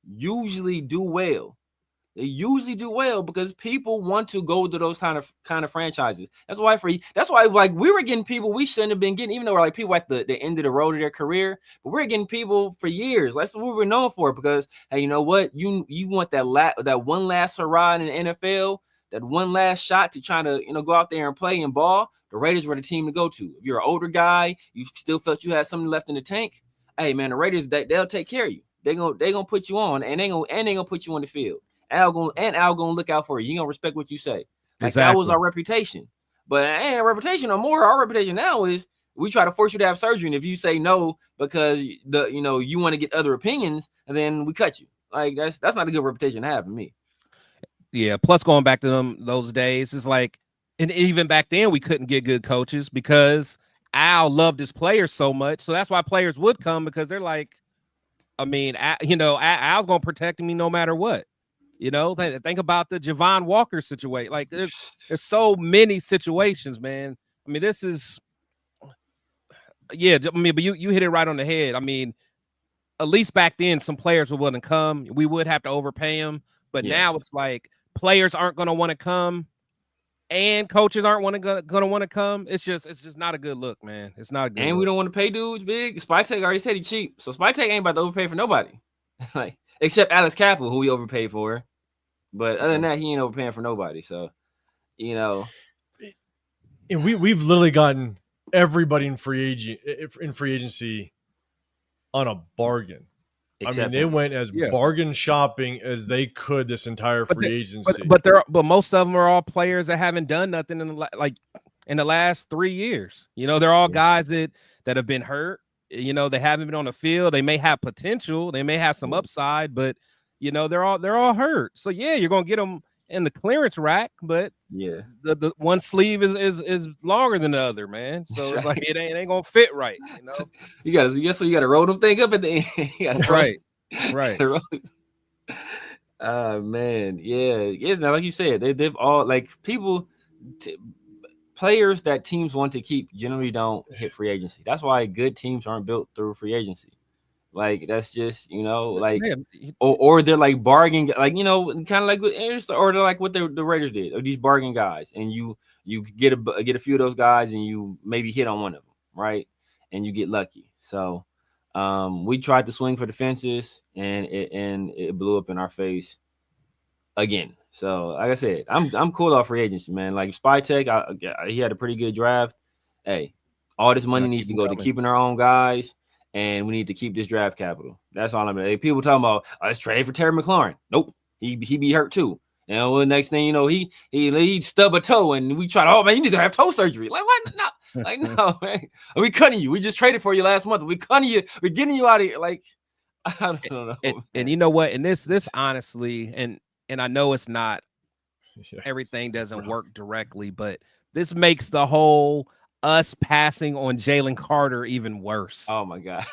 usually do well. They usually do well because people want to go to those kind of franchises. That's why like we were getting people we shouldn't have been getting, even though we're like people at the end of the road of their career, but we're getting people for years. That's what we were known for, because hey, you know what? You want that one last hurrah in the NFL, that one last shot to try to go out there and play and ball. The Raiders were the team to go to. If you're an older guy, you still felt you had something left in the tank. Hey man, the Raiders they'll take care of you. They're gonna put you on, and they gonna put you on the field. Al gonna look out for you. You gonna respect what you say. Like, that was our reputation, but it ain't our reputation no more. Our reputation now is we try to force you to have surgery, and if you say no because you want to get other opinions, and then we cut you. Like, that's not a good reputation to have for me. Yeah. Plus, going back to those days, it's like, and even back then we couldn't get good coaches because Al loved his players so much. So that's why players would come, because they're like, I mean, Al's gonna protect me no matter what. Think about the Javon Walker situation. Like, there's so many situations, man. I mean, this is, but you hit it right on the head. I mean, at least back then, some players wouldn't come. We would have to overpay them. But now it's like players aren't going to want to come, and coaches aren't going to want to come. It's just not a good look, man. It's not a good. And we don't want to pay dudes big. SpyTek already said he's cheap, so SpyTek ain't about to overpay for nobody. Like, except Alex Capel, who we overpaid for. But other than that, he ain't overpaying for nobody. So, And we've literally gotten everybody in free agency on a bargain. Except they went as bargain shopping as they could this entire free agency. But most of them are all players that haven't done nothing in the last 3 years. They're all guys that have been hurt. They haven't been on the field. They may have potential. They may have some upside, but they're all hurt. So you're gonna get them in the clearance rack, but the one sleeve is longer than the other, man. So it's like it ain't gonna fit right. You gotta roll them thing up at the end. Right. Man, now, like you said, they've all, like, players that teams want to keep generally don't hit free agency. That's why good teams aren't built through free agency. Like that's just like Man, or they're like bargain, like kind of like or they're like what the Raiders did, or these bargain guys, and you get a few of those guys, and you maybe hit on one of them, right? And you get lucky. So we tried to swing for the fences, and it blew up in our face again. So like I said, I'm cool off free agency, man. Like Spytek, he had a pretty good draft. Hey, all this money needs to go to keeping our own guys, and we need to keep this draft capital. That's all I'm. People talking about let's trade for Terry McLaurin. Nope, he be hurt too. The next thing you know, he stub a toe, and we try to, oh man, you need to have toe surgery. Like what? No, like no, man. We cutting you. We just traded for you last month. We cutting you. We're getting you out of here. Like I don't know. And you know what? And this honestly, and I know it's not everything doesn't work directly, but this makes the whole us passing on Jalen Carter even worse. Oh my God.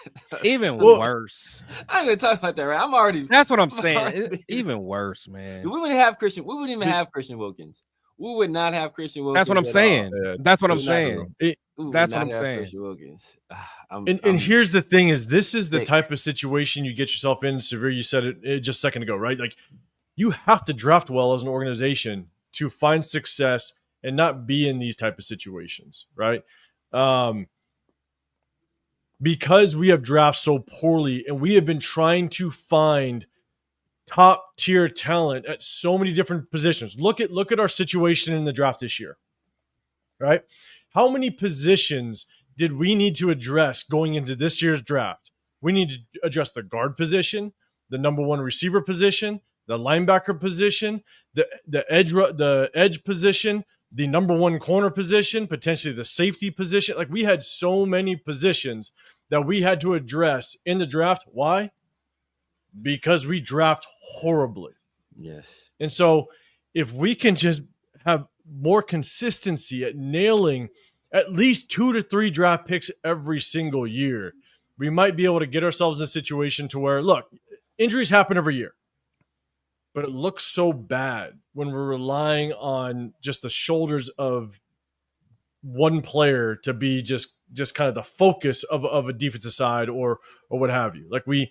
Even worse. I'm gonna talk about that, right? I'm already. That's what I'm saying. Even worse, man. We wouldn't have Christian. We wouldn't even have Christian Wilkins. We would not have Christian Wilkins. That's what I'm saying. Yeah, that's what I'm saying. That's what I'm saying. Christian Wilkins. And here's the thing: is this is the type of situation you get yourself in. Severe, you said it just a second ago, right? Like you have to draft well as an organization to find success and not be in these type of situations, right? Because we have drafted so poorly, and we have been trying to find top tier talent at so many different positions. Look at our situation in the draft this year, right? How many positions did we need to address going into this year's draft? We need to address the guard position, the number one receiver position, the linebacker position, the edge position, the number one corner position, potentially the safety position. Like we had so many positions that we had to address in the draft. Why? Because we draft horribly. Yes. And so if we can just have more consistency at nailing at least 2 to 3 draft picks every single year, we might be able to get ourselves in a situation to where, look, injuries happen every year. But it looks so bad when we're relying on just the shoulders of one player to be just kind of the focus of a defensive side or what have you. Like we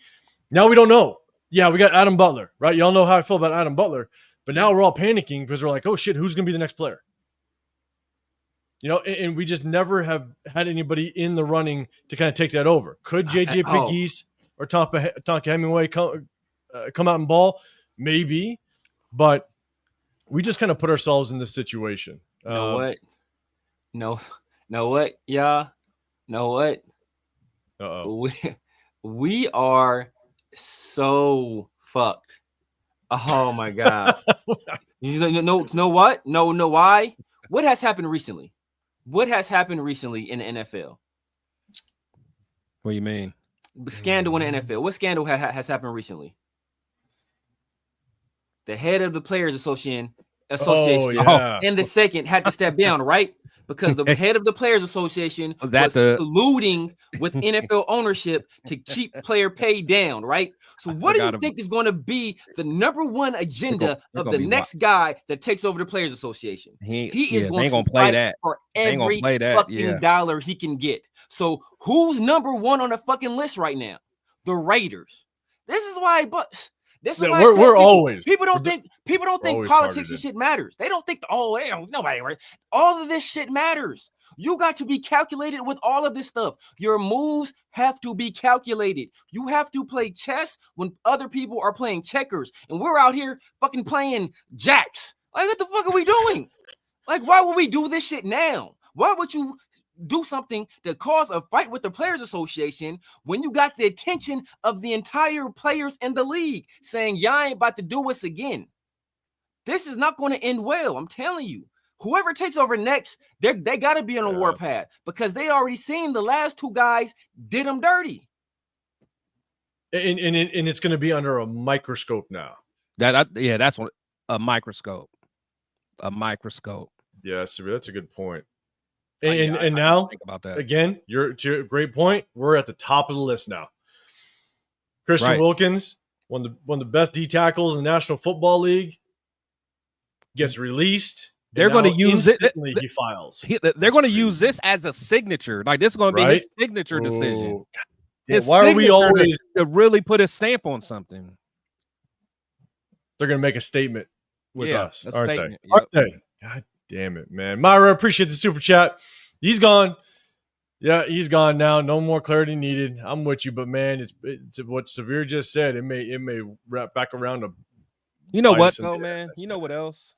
don't know. Yeah, we got Adam Butler, right? Y'all know how I feel about Adam Butler. But now we're all panicking because we're like, oh shit, who's going to be the next player? And we just never have had anybody in the running to kind of take that over. Could JJ Pegues or Tonka Hemingway come out and ball? Maybe, but we just kind of put ourselves in this situation. Know what? Yeah. Know what? We are so fucked. Oh my God. Know what? No, why? What has happened recently? What has happened recently in the NFL? What do you mean? Scandal in the NFL. What scandal has happened recently? The head of the Players Association in the second had to step down, right? Because the head of the Players Association was colluding with NFL ownership to keep player pay down, right? So what do you think is going to be the number one agenda of the next guy that takes over the Players Association? He is going to play that for every fucking dollar he can get. So who's number one on the fucking list right now? The Raiders. This is why we're always people don't think politics and shit matters. They don't think nobody, right? All of this shit matters. You got to be calculated with all of this stuff. Your moves have to be calculated. You have to play chess when other people are playing checkers, and we're out here fucking playing jacks. Like, what the fuck are we doing? Like, why would we do this shit now? Why would you do something to cause a fight with the Players Association when you got the attention of the entire players in the league saying, y'all ain't about to do this again? This is not going to end well. I'm telling you. Whoever takes over next, they got to be on a warpath because they already seen the last two guys did them dirty. And it's going to be under a microscope now. That's what a microscope. A microscope. Yeah, that's a good point. And now, think about that. Again, you're to a great point. We're at the top of the list now. Christian Wilkins, one of the best D tackles in the National Football League, gets released. They're going to use it. He files. They're going to use this as a signature. Like this is going to be his signature decision. God his why are we signature always to really put a stamp on something? They're gonna make a statement with us, a aren't statement. they? Aren't they? God damn it, man. Myra, appreciate the super chat. He's gone. Yeah, he's gone now. No more clarity needed. I'm with you, but man, it's what Severe just said. It may wrap back around to. You know bite what us in though, the man? ass, You know what else?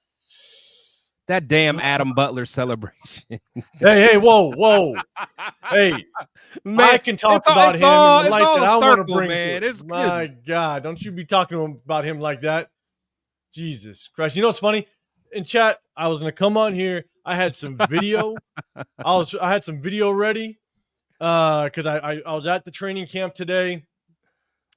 That damn Adam Butler celebration. Hey, whoa. Hey, Man, I can talk about him in the light that I want to bring man. to it. My God, don't you be talking to him about him like that. Jesus Christ. You know what's funny? In chat, I was gonna come on here. I had some video. I had some video ready. Because I was at the training camp today.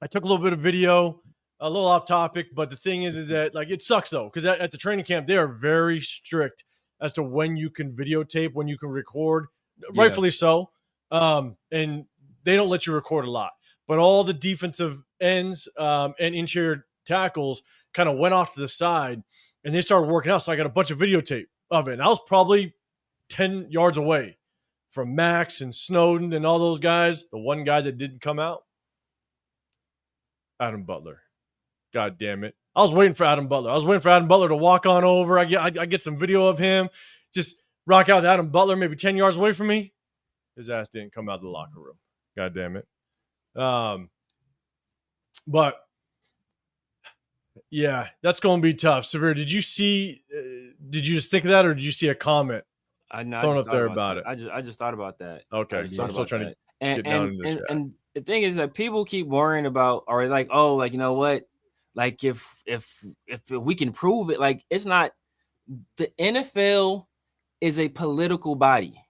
I took a little bit of video, a little off topic, but the thing is that like it sucks though, because at the training camp they are very strict as to when you can videotape, when you can record, rightfully so. And they don't let you record a lot. But all the defensive ends and interior tackles kind of went off to the side and they started working out. So I got a bunch of videotape of it. And I was probably 10 yards away from Max and Snowden and all those guys. The one guy that didn't come out, Adam Butler. God damn it. I was waiting for Adam Butler. I was waiting for Adam Butler to walk on over. I get some video of him just rock out with Adam Butler maybe 10 yards away from me. His ass didn't come out of the locker room. God damn it. But yeah, that's going to be tough. Severe, did you just think of that, or did you see a comment thrown up there about it? I just thought about that. Okay, so I'm still trying to get down into the chat. And the thing is that people keep worrying about, or like, oh, like, you know what? Like if we can prove it, like it's not. The NFL is a political body.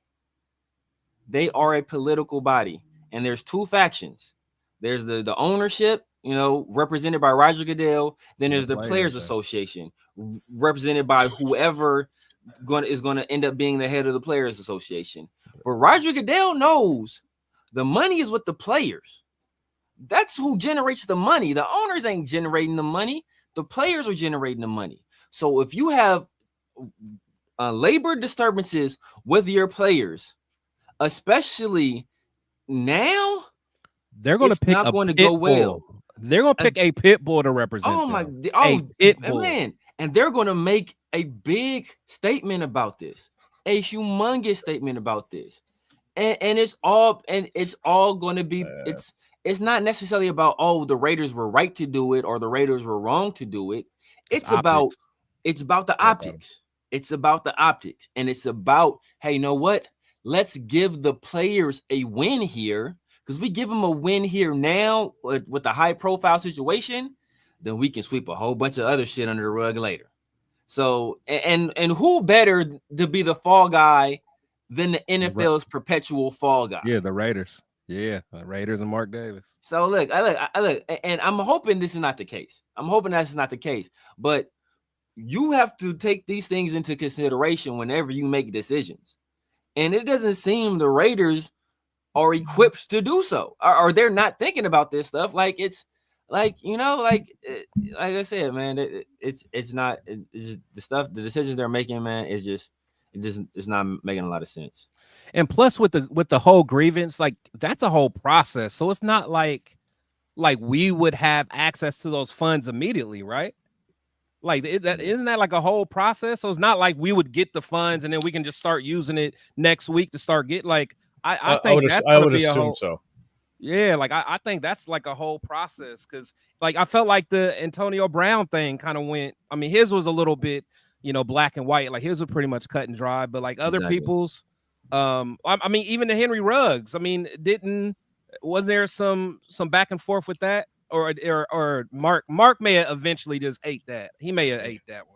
They are a political body, and there's two factions. There's the ownership, you know, represented by Roger Goodell. Then there's the Players Association, represented by whoever is going to end up being the head of the Players Association. But Roger Goodell knows the money is with the players. That's who generates the money. The owners ain't generating the money. The players are generating the money. So if you have labor disturbances with your players, especially now, they're going to pick not going to go well. They're going to pick a pit bull to represent. A pit bull. Man, and they're going to make a big statement about this, a humongous statement about this, and it's all going to be. It's not necessarily about, oh, the Raiders were right to do it or the Raiders were wrong to do it. It's about the optics. It's about the optics, and it's about, hey, you know what? Let's give the players a win here, because we give them a win here now with the high profile situation, then we can sweep a whole bunch of other shit under the rug later. So, and who better to be the fall guy than the NFL's perpetual fall guy? Yeah, the Raiders. Yeah, the Raiders and Mark Davis. So look, I look, and I'm hoping this is not the case. I'm hoping that's not the case. But you have to take these things into consideration whenever you make decisions. And it doesn't seem the Raiders are equipped to do so, or they're not thinking about this stuff. Like it's like, you know, like I said, man, it's not the decisions they're making, man. It's not making a lot of sense. And plus with the whole grievance, like that's a whole process. So it's not like we would have access to those funds immediately, right? Like isn't that like a whole process? So it's not like we would get the funds and then we can just start using it next week to start getting like I would assume so. Yeah, like I think that's like a whole process, because like I felt like the Antonio Brown thing kind of went. I mean, his was a little bit, you know, black and white. Like his was pretty much cut and dry, but like other people's, I mean, even the Henry Ruggs. I mean, wasn't there some back and forth with that, or Mark may have eventually just ate that. He may have ate that one.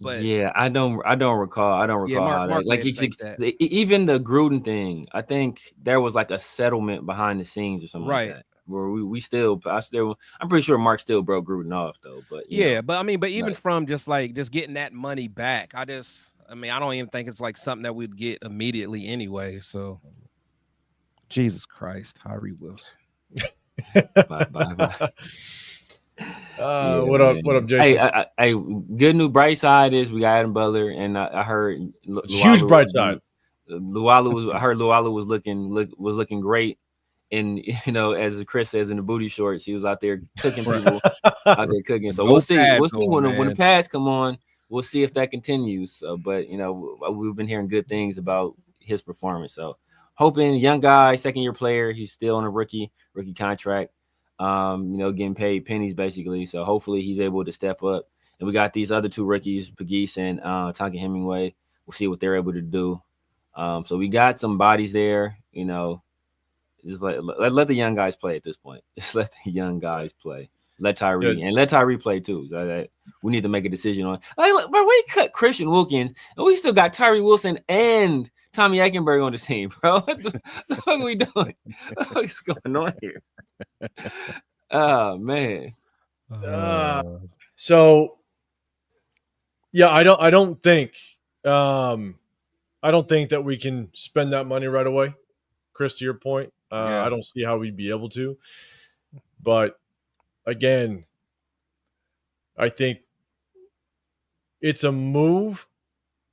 But yeah, I don't recall. How that, like even the Gruden thing, I think there was like a settlement behind the scenes or something like that, where I'm pretty sure Mark still broke Gruden off though. But but I mean, even from just getting that money back, I don't even think it's like something that we'd get immediately anyway. So Jesus Christ, Tyree Wilson. Bye. What up, Jason? Hey, good news, bright side is we got Adam Butler, and I heard huge bright side. Lualu was looking great, And as Chris says, in the booty shorts, he was out there cooking people, out there cooking. So we'll see. We'll see when the pads come on. We'll see if that continues. But we've been hearing good things about his performance. So hoping, young guy, second-year player, he's still on a rookie contract. Getting paid pennies basically. So hopefully he's able to step up. And we got these other two rookies, Pegues and Tonka Hemingway. We'll see what they're able to do. So we got some bodies there. Just let the young guys play at this point. Just let the young guys play. Let Tyree play too. We need to make a decision on. But we cut Christian Wilkins, and we still got Tyree Wilson and Tommy Eichenberg on the team, bro. What the fuck are we doing? What is going on here? Oh man. So yeah, I don't think that we can spend that money right away. Chris, to your point, I don't see how we'd be able to. But again, I think it's a move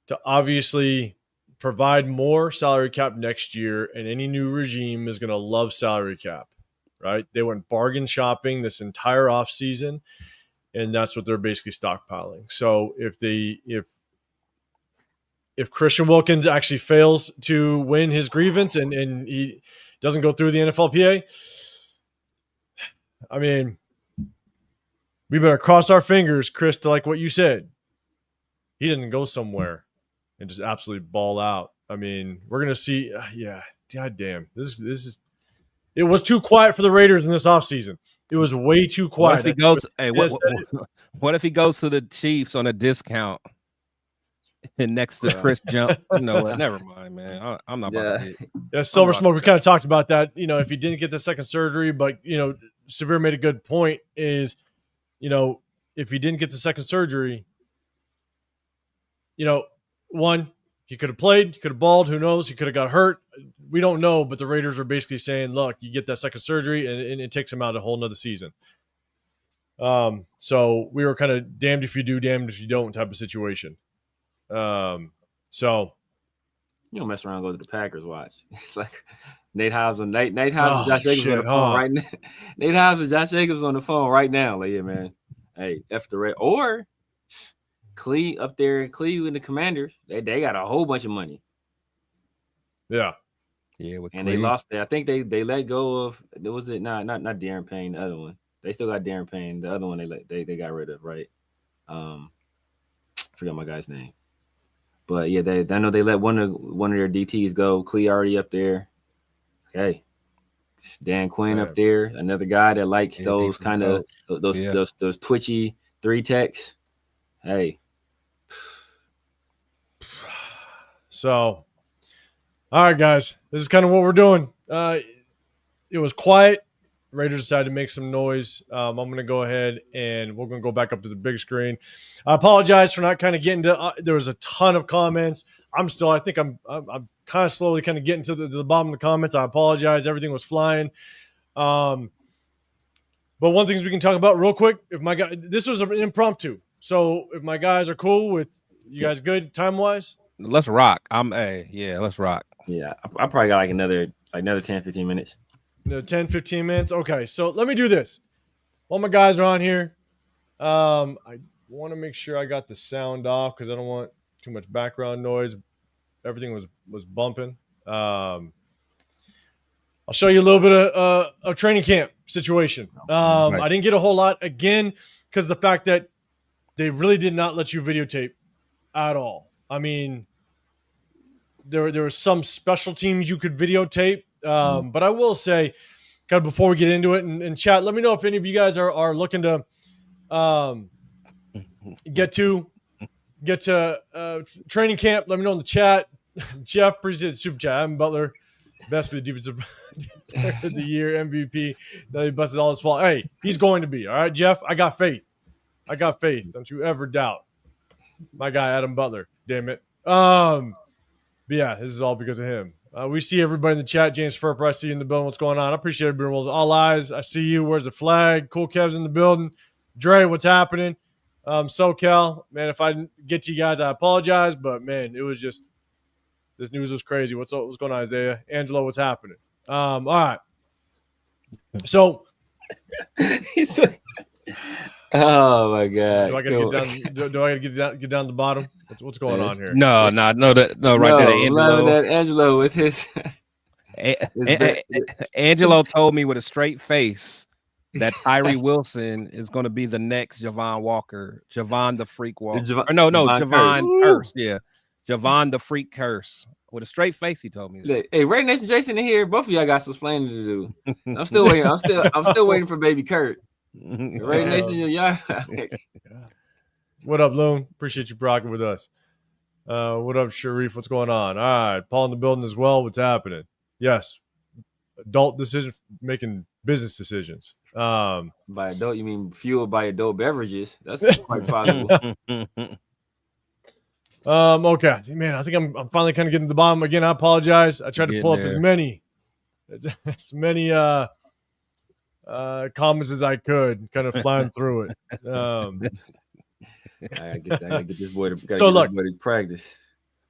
to obviously provide more salary cap next year, and any new regime is going to love salary cap, right? They went bargain shopping this entire offseason, and that's what they're basically stockpiling. So if Christian Wilkins actually fails to win his grievance and he doesn't go through the NFLPA, I mean, we better cross our fingers, Chris, to like what you said. He didn't go somewhere and just absolutely ball out. I mean, we're going to see. God damn. This is. It was too quiet for the Raiders in this offseason. It was way too quiet. What if he goes to the Chiefs on a discount and next to Chris Jump? Never mind, man. I'm not about to get. Yeah, Silver Smoke, we kind of talked about that. If he didn't get the second surgery, but, Severe made a good point is, if he didn't get the second surgery, one, he could have played, he could have balled, who knows? He could have got hurt. We don't know, but the Raiders are basically saying, look, you get that second surgery and it takes him out a whole nother season. So we were kind of damned if you do, damned if you don't type of situation. So you don't mess around and go to the Packers watch. It's like Nate Hobbs and Josh Jacobs on the phone right now. Nate Hobbs and Josh Jacobs on the phone right now. Like, yeah, man. Hey, F the Red. Or Clee up there in Cleveland, the Commanders, they got a whole bunch of money. Yeah. Yeah, and they lost. I think they let go of. Was it not Darren Payne? The other one. They still got Darren Payne. The other one they got rid of, right? Forgot my guy's name. But yeah, I know they let one of their DTs go. Clee already up there. Okay. Dan Quinn up there, another guy that likes those kind of those twitchy 3-techs. Hey. So, all right, guys, this is kind of what we're doing. It was quiet. Raiders decided to make some noise. I'm going to go ahead and we're going to go back up to the big screen. I apologize for not kind of getting to. There was a ton of comments. I think I'm kind of slowly kind of getting to the bottom of the comments. I apologize. Everything was flying. But one thing we can talk about real quick. This was an impromptu. So if my guys are cool with you guys, good time wise. Let's rock. Let's rock. Yeah, I probably got another 10, 15 minutes. 10, 15 minutes. Okay, so let me do this. While my guys are on here, I want to make sure I got the sound off because I don't want too much background noise. Everything was bumping. I'll show you a little bit of a training camp situation. I didn't get a whole lot, again, because the fact that they really did not let you videotape at all. I mean, there were some special teams you could videotape. But I will say, kind of before we get into it, and chat, let me know if any of you guys are looking to get to training camp. Let me know in the chat. Jeff, appreciate the super chat. Adam Butler, best with the defensive player of the year, MVP. He busted all his fault. Hey, he's going to be. All right, Jeff, I got faith. Don't you ever doubt my guy, Adam Butler. Damn it. But yeah, this is all because of him. We see everybody in the chat. James Furper, I see you in the building. What's going on? I appreciate everybody. All eyes. I see you. Where's the flag? Cool Kev's in the building. Dre, what's happening? SoCal, man, if I didn't get to you guys, I apologize. But, man, it was just – this news was crazy. What's going on, Isaiah? Angelo, what's happening? All right. So, He's like, oh my god! do I gotta get down? Do I gotta get down to the bottom? What's going on here? No, right there, loving Angelo. that Angelo with his. Angelo told me with a straight face that Tyree Wilson is going to be the next Javon Walker, Javon the Freak Walker. Javon Curse. Yeah, Javon the Freak Curse. With a straight face, he told me this. Hey, Raider Nation, Jason in here. Both of y'all got some explaining to do. I'm still waiting. I'm still waiting for Baby Kurt. Raider Nation, y'all. What up, Loon? Appreciate you rocking with us. What up, Sharif? What's going on? All right, Paul in the building as well. What's happening? Yes, adult decision making business decisions. By adult, you mean fueled by adult beverages? That's quite possible. Okay, man, I think I'm finally kind of getting to the bottom again. I apologize. I tried to pull up as many comments as I could, kind of flying through it. I gotta get this boy to So look, practice.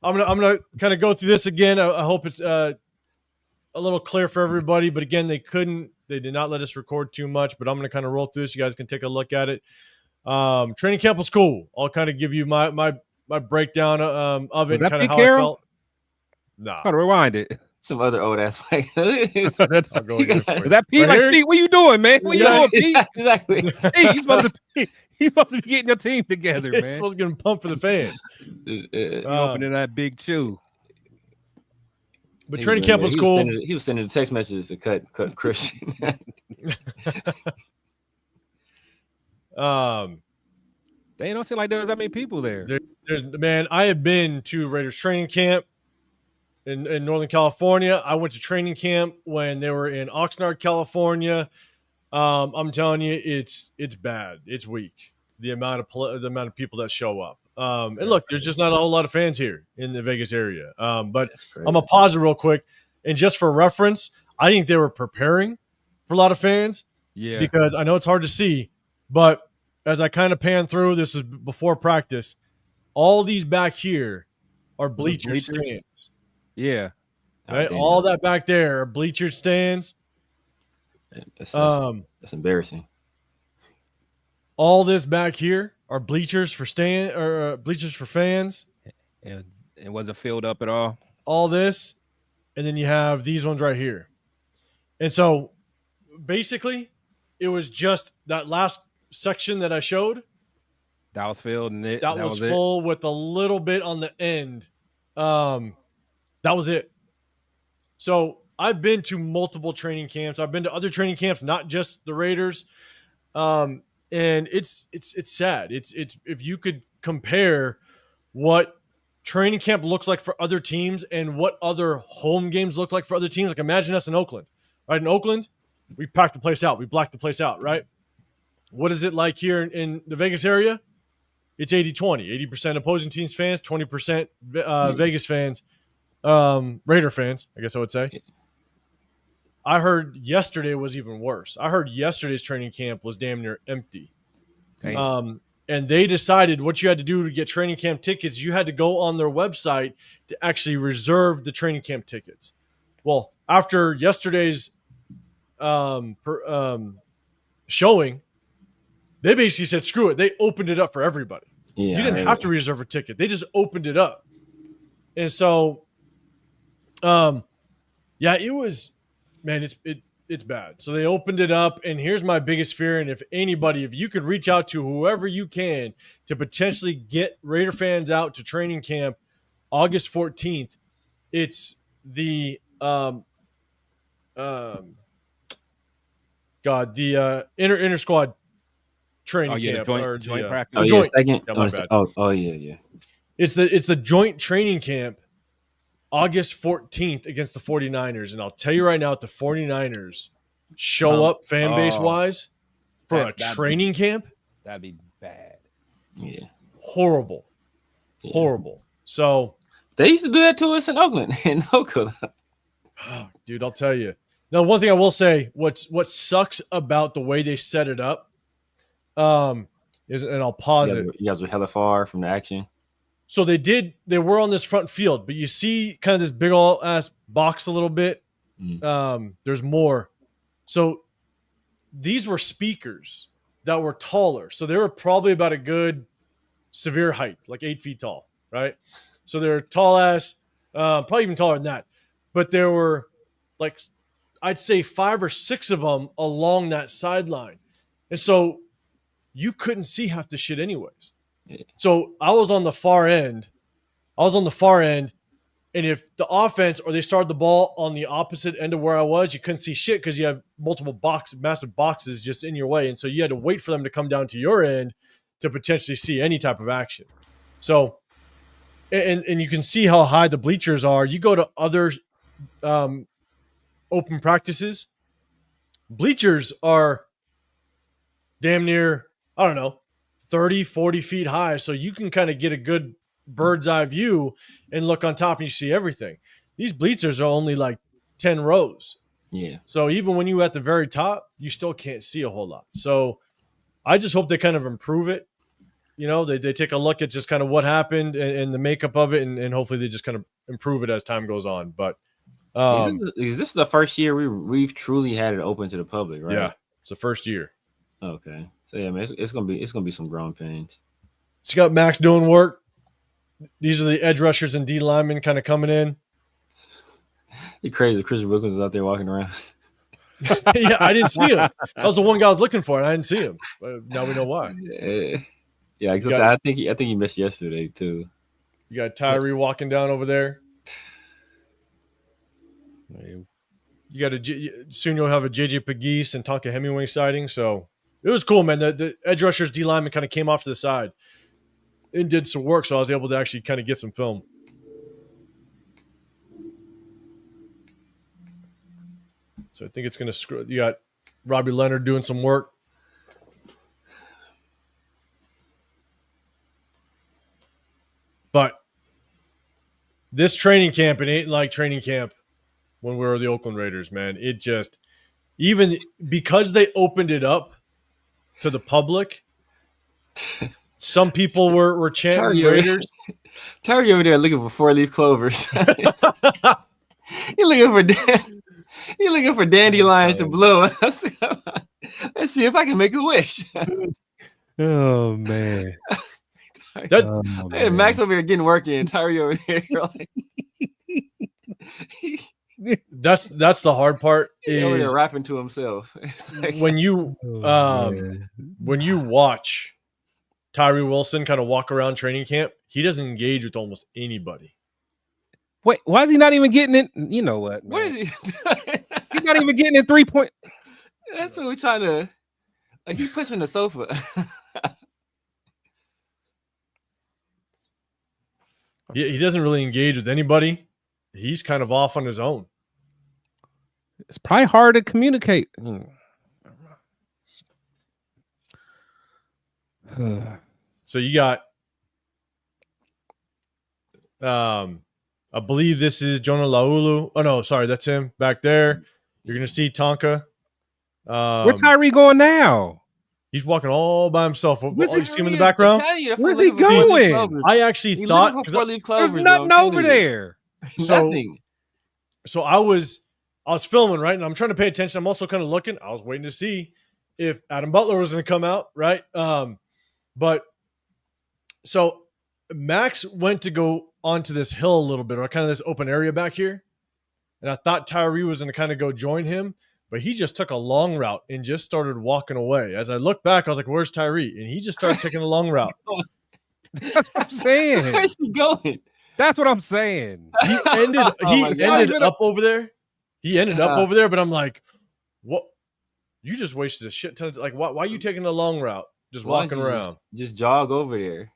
I'm gonna kind of go through this again. I hope it's a little clear for everybody. But again, they did not let us record too much. But I'm gonna kind of roll through this. You guys can take a look at it. Training camp was cool. I'll kind of give you my breakdown of it, and kind of how I felt. Nah, gotta rewind it. Some other old ass. I'll go again. Is that Pete? Right like, Pete, what you doing, man? What you doing, Pete? Exactly. Hey, he's supposed to be getting your team together, man. He's supposed to get pumped for the fans. Opening that big chew. But training camp was cool. He was sending text messages to cut Christian. They don't seem like there's that many people there. Man, I have been to Raiders training camp in Northern California. I went to training camp when they were in Oxnard, California. I'm telling you, it's bad. It's weak. The amount of people that show up. And look, there's just not a whole lot of fans here in the Vegas area. But I'm gonna pause it real quick, and just for reference, I think they were preparing for a lot of fans. Yeah, because I know it's hard to see, but as I kind of pan through, this is before practice. All these back here are bleacher stands. Yeah. Right? All that back there are bleacher stands. That's embarrassing. All this back here are bleachers for bleachers for fans. And it wasn't filled up at all. All this, and then you have these ones right here. And so basically, it was just that last section that I showed. That was filled, and that was full with a little bit on the end. That was it. So I've been to multiple training camps. I've been to other training camps, not just the Raiders. And it's sad. It's if you could compare what training camp looks like for other teams and what other home games look like for other teams. Like imagine us in Oakland, right? In Oakland, we packed the place out. We blacked the place out, right? What is it like here in the Vegas area? It's 80-20. 80% opposing teams fans, 20% Vegas fans, Raider fans, I guess I would say. I heard yesterday was even worse. I heard yesterday's training camp was damn near empty. And they decided what you had to do to get training camp tickets, you had to go on their website to actually reserve the training camp tickets. Well, after yesterday's showing, they basically said, screw it. They opened it up for everybody. Yeah, you didn't have to reserve a ticket. They just opened it up. And so, yeah, it was, man, it's bad. So they opened it up, and here's my biggest fear. And if you could reach out to whoever you can to potentially get Raider fans out to training camp August 14th, it's the inter squad training camp joint practice. Oh, joint. Second. Yeah, my bad. Yeah. It's the joint training camp August 14th against the 49ers. And I'll tell you right now, if the 49ers show up fan base wise for a training camp, that'd be bad. Yeah. Horrible. Yeah. Horrible. So they used to do that to us in Oakland and Oakland. Oh, dude, I'll tell you. Now, one thing I will say, what sucks about the way they set it up, is, and I'll pause it. You guys were hella far from the action. So they were on this front field, but you see kind of this big old ass box a little bit. There's more. So these were speakers that were taller. So they were probably about a good severe height, like 8 feet tall, right? So they're tall ass, probably even taller than that. But there were like, I'd say 5 or 6 of them along that sideline. And so you couldn't see half the shit anyways. So I was on the far end. And if the offense or they started the ball on the opposite end of where I was, you couldn't see shit because you have multiple massive boxes just in your way. And so you had to wait for them to come down to your end to potentially see any type of action. So, and you can see how high the bleachers are. You go to other open practices, bleachers are damn near, I don't know, 30, 40 feet high. So you can kind of get a good bird's eye view and look on top and you see everything. These bleachers are only like 10 rows. Yeah. So even when you're at the very top, you still can't see a whole lot. So I just hope they kind of improve it. You know, they take a look at just kind of what happened and the makeup of it, and hopefully they just kind of improve it as time goes on. But is this the first year we've truly had it open to the public, right? Yeah, it's the first year. Okay. So yeah, man, it's gonna be some growing pains. So you got Max doing work. These are the edge rushers and D linemen kind of coming in. You're crazy. Chris Wilkins is out there walking around. Yeah, I didn't see him. That was the one guy I was looking for, and I didn't see him. But now we know why. Yeah, except I think he missed yesterday too. You got Tyree walking down over there. You got soon you'll have a JJ Pegues and Tonka Hemingway sighting. So it was cool, man. The edge rushers, D lineman kind of came off to the side and did some work, so I was able to actually kind of get some film. So I think it's going to screw. You got Robbie Leonard doing some work. But this training camp, it ain't like training camp when we were the Oakland Raiders, man. It just, even because they opened it up to the public, some people were chanting Raiders. Terry over there looking for 4-leaf clovers. He's looking for dandelions to blow. Let's see if I can make a wish. Oh man. Hey, Max over here getting work in. Tyree over there. That's the hard part. He's over there rapping to himself. Like, when you watch Tyree Wilson kind of walk around training camp, he doesn't engage with almost anybody. Wait, why is he not even getting it? You know what? What is he doing? He's not even getting it 3 point. That's what we're trying to. Like, he's pushing the sofa. He doesn't really engage with anybody. He's kind of off on his own. It's probably hard to communicate. So you got, I believe this is Jonah Laulu. Oh no, sorry, that's him back there. You're gonna see Tonka. Where's Tyree going now? He's walking all by himself. You see him in the Tyree, background? Where's he going? I actually thought there's nothing over there. Nothing. So I was filming, right? And I'm trying to pay attention. I'm also kind of looking. I was waiting to see if Adam Butler was going to come out, right? But so Max went to go onto this hill a little bit, or kind of this open area back here. And I thought Tyree was going to kind of go join him, but he just took a long route and just started walking away. As I looked back, I was like, where's Tyree? And he just started taking a long route. That's what I'm saying. Where's he going? That's what I'm saying. He ended up over there. He ended up over there, but I'm like, what? You just wasted a shit ton of, like, why are you taking a long route? Just walking around. Just jog over there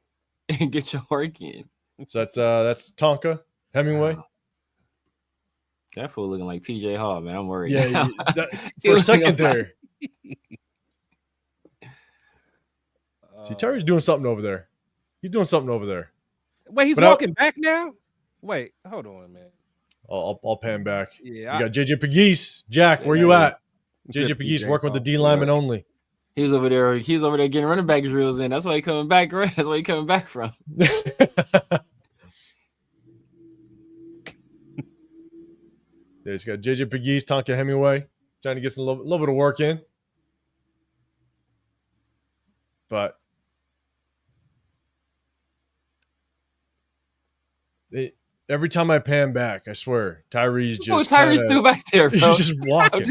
and get your work in. So that's Tonka Hemingway. That fool looking like PJ Hall, man. I'm worried. Yeah, for a second there. See, Terry's doing something over there. He's doing something over there. Wait, he's walking back now? Wait, hold on, man. I'll pan back. Yeah, you got JJ Pegues. Jack, where you at? JJ Pegues working with the D lineman only. He's over there getting running back drills in. That's why he's coming back, right? That's where he's coming back from. There's got JJ Pegues, Tonka Hemingway, trying to get some little bit of work in. But every time I pan back, I swear, Tyree's just Tyree's still back there, bro. He's just walking.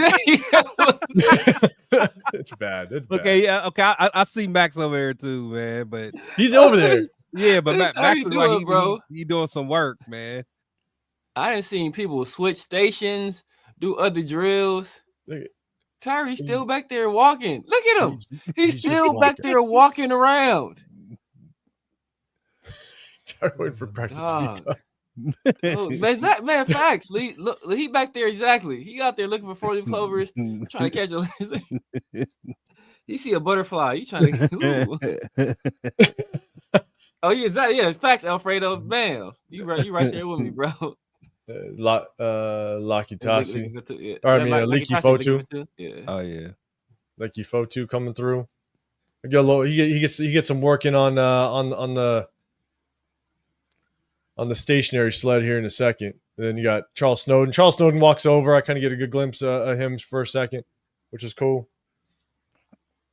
It's bad. It's bad. Okay, yeah, okay. I see Max over there too, man. But he's over there. Yeah, but Max is like bro. He doing some work, man. I done seen people switch stations, do other drills. Tyree's still back there walking. Look at him. He's still back there walking around. Tyree waiting for practice to be done. Oh, man, facts. Look, he back there exactly. He out there looking for 4-leaf clovers, trying to catch a lizard. He see a butterfly. He trying to. Oh yeah, facts, Alfredo. Bam, you right there with me, bro. Lucky Tassi. Or I mean, Leaky Fotu. Yeah. Oh yeah, Leaky Fotu coming through. I get a little. He gets some working on the stationary sled here in a second. And then you got Charles Snowden. Charles Snowden walks over. I kind of get a good glimpse of him for a second, which is cool.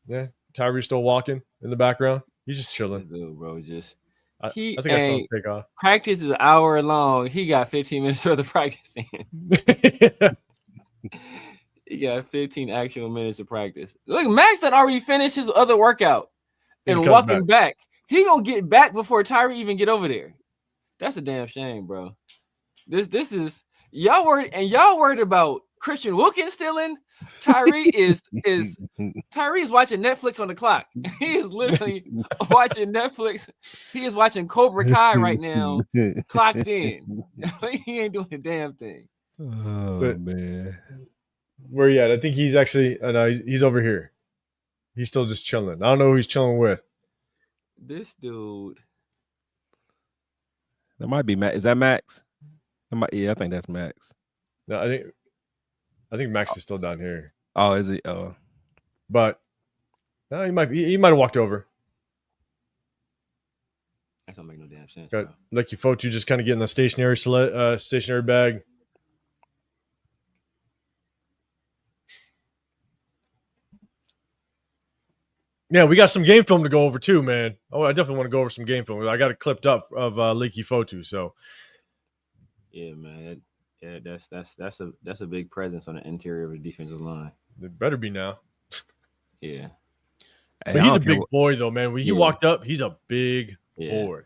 Yeah, Tyree's still walking in the background. He's just chilling. Dude, bro, I think I saw him take off. Practice is an hour long. He got 15 minutes worth of practice in. He got 15 actual minutes of practice. Look, Max done already finished his other workout and walking back. He gonna get back before Tyree even get over there. That's a damn shame, bro. This is y'all worried about Christian Wilkins stealing. Tyree is watching Netflix on the clock. He is literally watching Netflix. He is watching Cobra Kai right now, clocked in. He ain't doing a damn thing. Oh man, where he at? I think he's actually. No, he's over here. He's still just chilling. I don't know who he's chilling with. This dude. That might be Max. Is that Max? Yeah, I think that's Max. No, I think Max is still down here. Oh, is he? Oh, but no, he might have walked over. That don't make no damn sense. Got Lucky Fotu just kind of getting the stationary bag. Yeah, we got some game film to go over too, man. Oh, I definitely want to go over some game film. I got it clipped up of Leaky Fotu. So, yeah, man. Yeah, that's a big presence on the interior of the defensive line. It better be now. Yeah, but he's a big boy though, man. When he walked up, he's a big boy.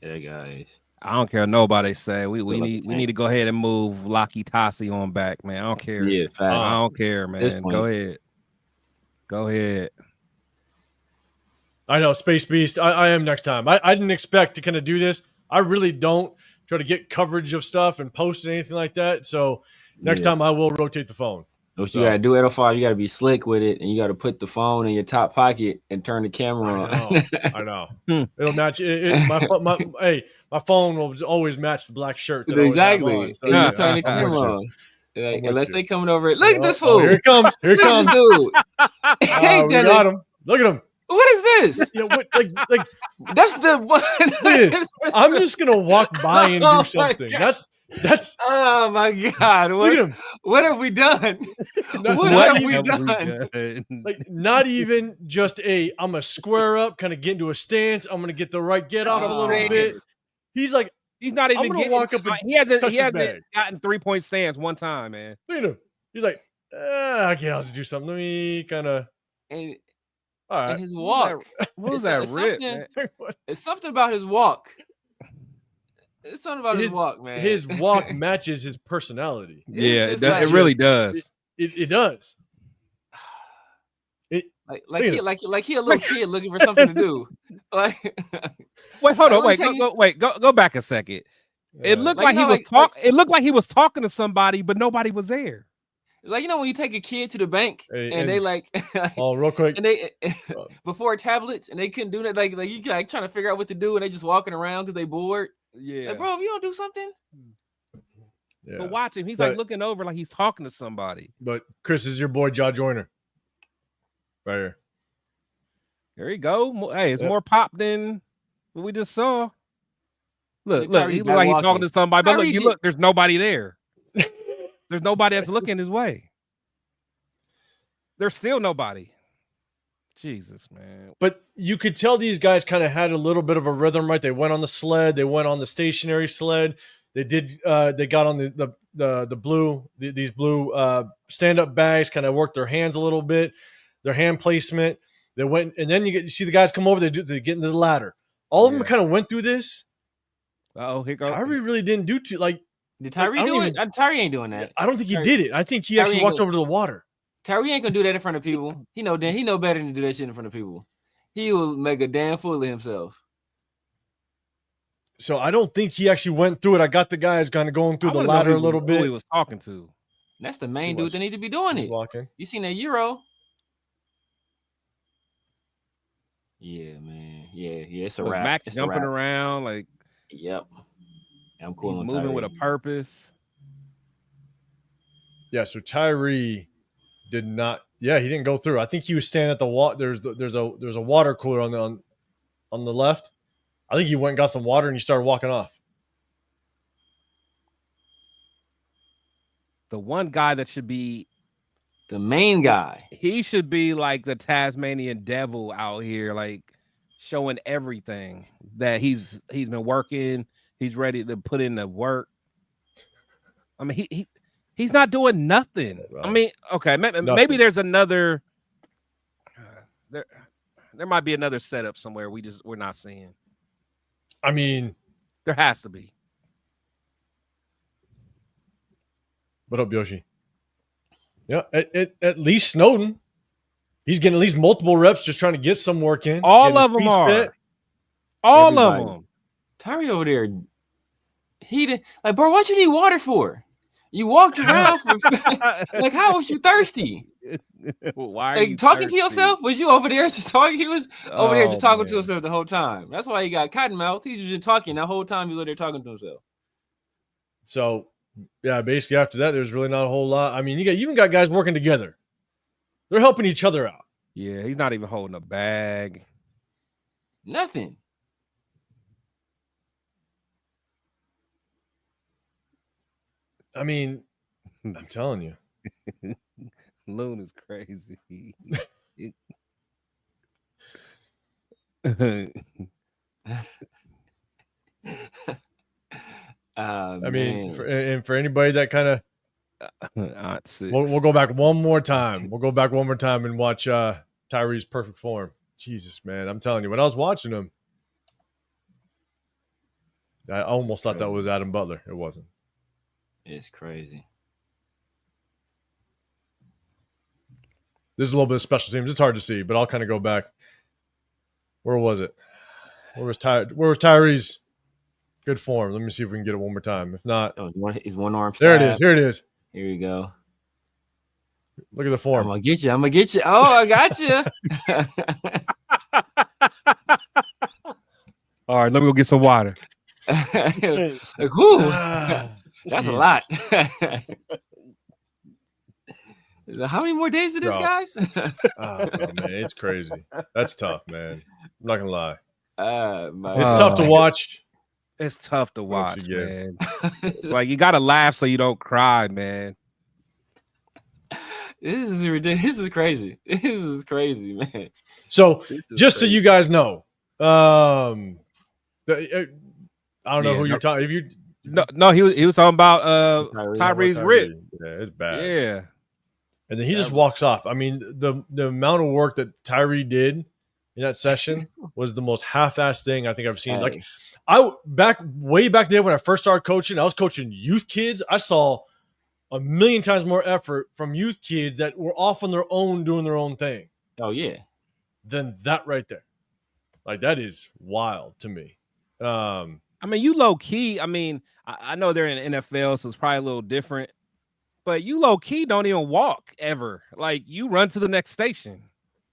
Yeah, guys. I don't care what nobody say. We need to go ahead and move Lucky Tassi on back, man. I don't care. Yeah, I don't care, man. Go ahead. I know, Space Beast. I am next time. I didn't expect to kind of do this. I really don't try to get coverage of stuff and post anything like that. So next time I will rotate the phone. What you got to do, 805, you got to be slick with it, and you got to put the phone in your top pocket and turn the camera on. I know. It'll match. My phone will always match the black shirt. That exactly. On, so, you turn the camera on. Like, unless they coming over. Look at this fool. Here it comes. Here it comes. Dude. We got him. Look at him. What is this? Yeah, like that's the one. I'm just gonna walk by and do something. That's. Oh my God! What have we done? What have we done? Like, not even just I'm gonna square up, kind of get into a stance. I'm gonna get the right get off a little bit. He's like, he's not even getting. Walk up and he hasn't gotten 3-point stance one time, man. Look at him. He's like, okay, I'll just do something. Let me kind of. All right. And his walk. What was that rip, man? It's something about his walk. It's something about his walk, man. His walk matches his personality. Yeah, it really does. It does. Like he a little kid looking for something to do. Like, wait, hold on, go back a second. It looked like he was talking. It looked like he was talking to somebody, but nobody was there. Like, when you take a kid to the bank and they real quick, and they before tablets and they couldn't do that, like you trying to figure out what to do and they just walking around because they bored. Yeah, like, bro, if you don't do something. Yeah. But watch him. He's like looking over like he's talking to somebody. But Chris is your boy, Jaw Joyner. Right here. There you go. Hey, it's more pop than what we just saw. Look, he look like he's talking to somebody, but look, there's nobody there. There's nobody that's looking his way. There's still nobody. Jesus, man. But you could tell these guys kind of had a little bit of a rhythm, right? They went on the sled, they went on the stationary sled. They did. They got on these blue stand-up bags, kind of worked their hands a little bit, their hand placement. They went, and then you see the guys come over. They get into the ladder. All of them kind of went through this. Oh, here goes. Tyree really didn't do too like. Did Tyree do it? Tyree ain't doing that. I don't think he did it. I think he actually walked over to the water. Tyree ain't gonna do that in front of people. He know better than to do that shit in front of people. He will make a damn fool of himself. So I don't think he actually went through it. I got the guys kind of going through the ladder a little bit. Who he was talking to. That's the main dude that need to be doing it. Walking. You seen that Euro? Yeah, man. Yeah. It's a wrap. Max jumping around like. Yep. I'm cool. He's moving with a purpose. Yeah. So Tyree did not. Yeah, he didn't go through. I think he was standing at the water. There's a water cooler on the left. I think he went and got some water and he started walking off. The one guy that should be the main guy. He should be like the Tasmanian devil out here, like showing everything that he's been working. He's ready to put in the work. I mean, he's not doing nothing. Right. I mean, okay, maybe there's another. There might be another setup somewhere we're not seeing. I mean, there has to be. What up, Yoshi? Yeah, at least Snowden, he's getting at least multiple reps, just trying to get some work in. All of them are. Fit. All of them. Tyree over there, he did like, bro. What you need water for? You walked around for like, how was you thirsty? Why are like, you talking thirsty? To yourself? Was you over there just talking? He was over there just talking to himself the whole time. That's why he got cottonmouth. He was just talking the whole time. He was over there talking to himself. So, yeah, basically after that, there's really not a whole lot. I mean, you even got guys working together. They're helping each other out. Yeah, he's not even holding a bag. Nothing. I mean, I'm telling you. Loon is crazy. I mean, for anybody that kind of, we'll go back one more time. We'll go back one more time and watch Tyree's perfect form. Jesus, man, I'm telling you, when I was watching him, I almost thought that was Adam Butler. It wasn't. It's crazy. This is a little bit of special teams. It's hard to see, but I'll kind of go back. Where was it? Where was Tyree's good form? Let me see if we can get it one more time. If not, he's one arm. There it is. Here it is. Here we go. Look at the form. I'm gonna get you. Oh, I got you. All right, let me go get some water. Like, whoo, that's a lot. How many more days of this, guys? Oh, man, it's crazy. That's tough, man. I'm not gonna lie. It's tough to watch. It's tough to watch, man. Like, you gotta laugh so you don't cry, man. This is ridiculous. This is crazy. This is crazy, man. So, just so you guys know, I don't know who you're talking. If you no, he was talking about Tyree's rip. Yeah, it's bad. Yeah. And then he just walks off. I mean, the amount of work that Tyree did in that session was the most half-assed thing I think I've seen. Like, way back then when I first started coaching, I was coaching youth kids. I saw a million times more effort from youth kids that were off on their own doing their own thing. Oh yeah, than that right there. Like, that is wild to me. I mean, you low key. I mean, I know they're in the NFL, so it's probably a little different. But you low key don't even walk ever. Like, you run to the next station.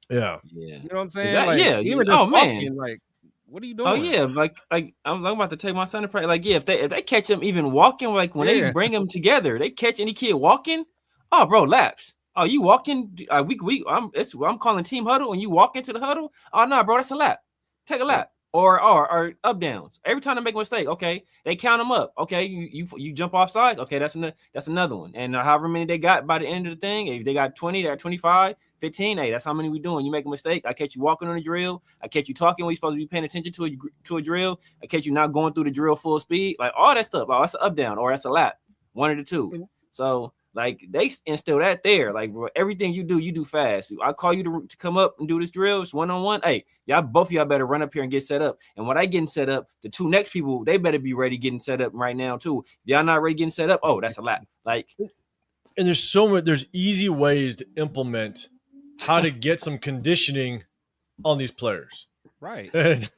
Yeah. You know what I'm saying? Like, yeah. You were just walking, like, what are you doing? Oh yeah, like I'm about to take my son to practice. Like, yeah, if they catch him even walking, like when they bring him together, they catch any kid walking. Oh, bro, laps. Oh, you walking? I'm calling team huddle, and you walk into the huddle. Oh no, bro, that's a lap. Take a lap. or up downs. Every time they make a mistake, okay, they count them up. Okay, you jump off sides. Okay, that's another one. And however many they got by the end of the thing, if they got 20, they got 25, 15. Hey, that's how many we doing. You make a mistake, I catch you walking on a drill. I catch you talking when you're supposed to be paying attention to a drill. I catch you not going through the drill full speed. Like all that stuff. Oh, that's an up down or that's a lap. One of the two. So like they instill that there. Like bro, everything you do fast. I call you to come up and do this drill. It's 1-on-1. Hey, both of y'all better run up here and get set up. And when I getting set up, the two next people, they better be ready getting set up right now too. If y'all not ready getting set up, oh, that's a lap. Like, and there's easy ways to implement how to get some conditioning on these players. Right. Just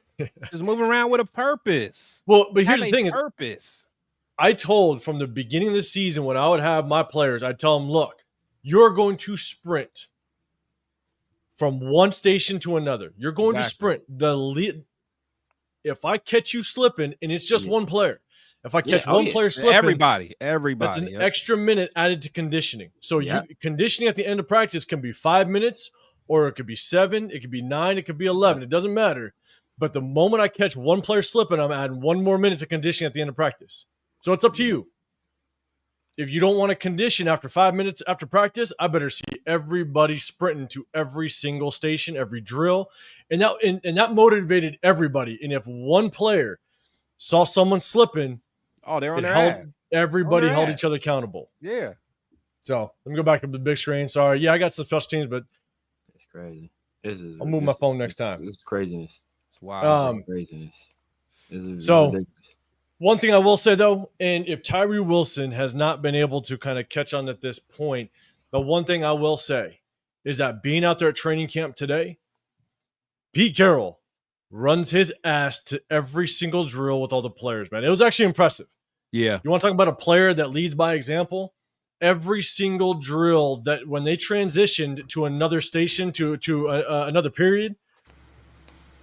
move around with a purpose. Well, but here's the thing: purpose. I told from the beginning of the season when I would have my players, I'd tell them, look, you're going to sprint from one station to another. You're going to sprint. If I catch you slipping, and it's just one player, if I catch one player slipping, everybody, that's an extra minute added to conditioning. So conditioning at the end of practice can be 5 minutes, or it could be 7, it could be 9, it could be 11. It doesn't matter. But the moment I catch one player slipping, I'm adding 1 more minute to conditioning at the end of practice. So it's up to you. If you don't want to condition after 5 minutes after practice, I better see everybody sprinting to every single station, every drill. And that motivated everybody. And if one player saw someone slipping, they're on their ass. Everybody held each other accountable. Yeah. So let me go back to the big screen. Sorry. Yeah, I got some special teams, but it's crazy. I'll move my phone next time. This is craziness. It's wild. It's craziness. This is ridiculous. One thing I will say, though, and if Tyree Wilson has not been able to kind of catch on at this point, the one thing I will say is that being out there at training camp today, Pete Carroll runs his ass to every single drill with all the players, man. It was actually impressive. Yeah. You want to talk about a player that leads by example? Every single drill that when they transitioned to another station, to another period,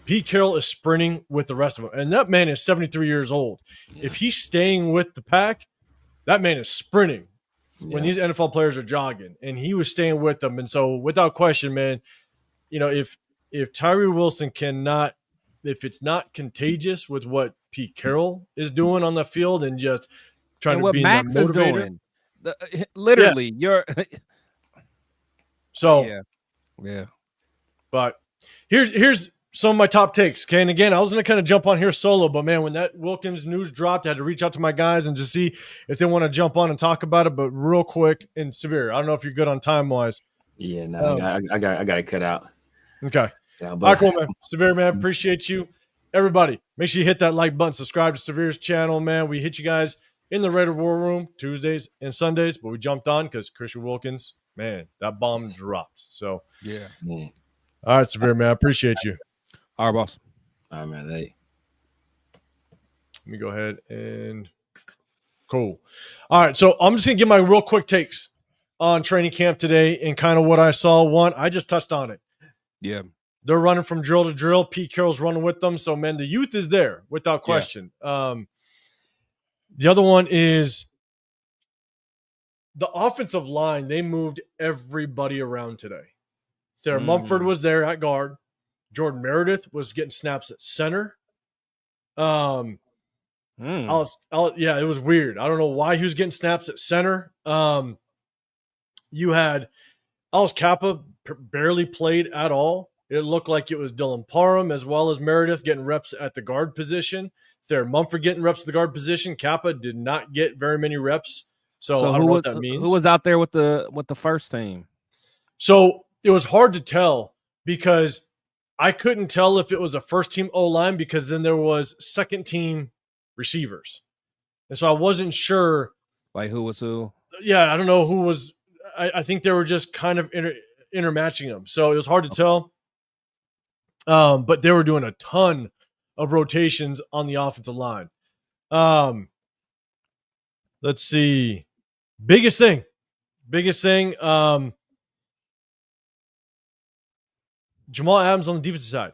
Pete Carroll is sprinting with the rest of them. And that man is 73 years old. Yeah. If he's staying with the pack, that man is sprinting when these NFL players are jogging. And he was staying with them. And so without question, man, you know, if Tyree Wilson cannot, if it's not contagious with what Pete Carroll is doing on the field and just trying to be Max that motivator. Is doing. Literally, you're so yeah. But here's some of my top takes. Okay, and again, I was going to kind of jump on here solo, but man, when that Wilkins news dropped, I had to reach out to my guys and just see if they want to jump on and talk about it. But real quick and Severe, I don't know if you're good on time wise. Yeah, no, I got it cut out. Okay, all right, cool, man. Severe, man, appreciate you. Everybody, make sure you hit that like button, subscribe to Severe's channel, man. We hit you guys in the Raider War Room Tuesdays and Sundays, but we jumped on because Christian Wilkins, man, that bomb dropped. So yeah. All right, Severe, man, I appreciate you. All right, boss. All right, man. Let me go ahead and cool. All right, so I'm just gonna give my real quick takes on training camp today and kind of what I saw. One, I just touched on it. Yeah. They're running from drill to drill. Pete Carroll's running with them. So, man, the youth is there without question. Yeah. The other one is the offensive line. They moved everybody around today. Sarah Mumford was there at guard. Jordan Meredith was getting snaps at center. Yeah, it was weird. I don't know why he was getting snaps at center. You had Alice Kappa barely played at all. It looked like it was Dylan Parham as well as Meredith getting reps at the guard position. There, Mumford getting reps at the guard position. Kappa did not get very many reps. So I don't know what that means. Who was out there with the first team? So it was hard to tell because I couldn't tell if it was a first team O-line because then there was second team receivers. And so I wasn't sure. Like who was who? Yeah, I don't know who was. I think they were just kind of intermatching them. So it was hard to tell. But they were doing a ton of rotations on the offensive line. Let's see. Biggest thing. Jamal Adams on the defensive side.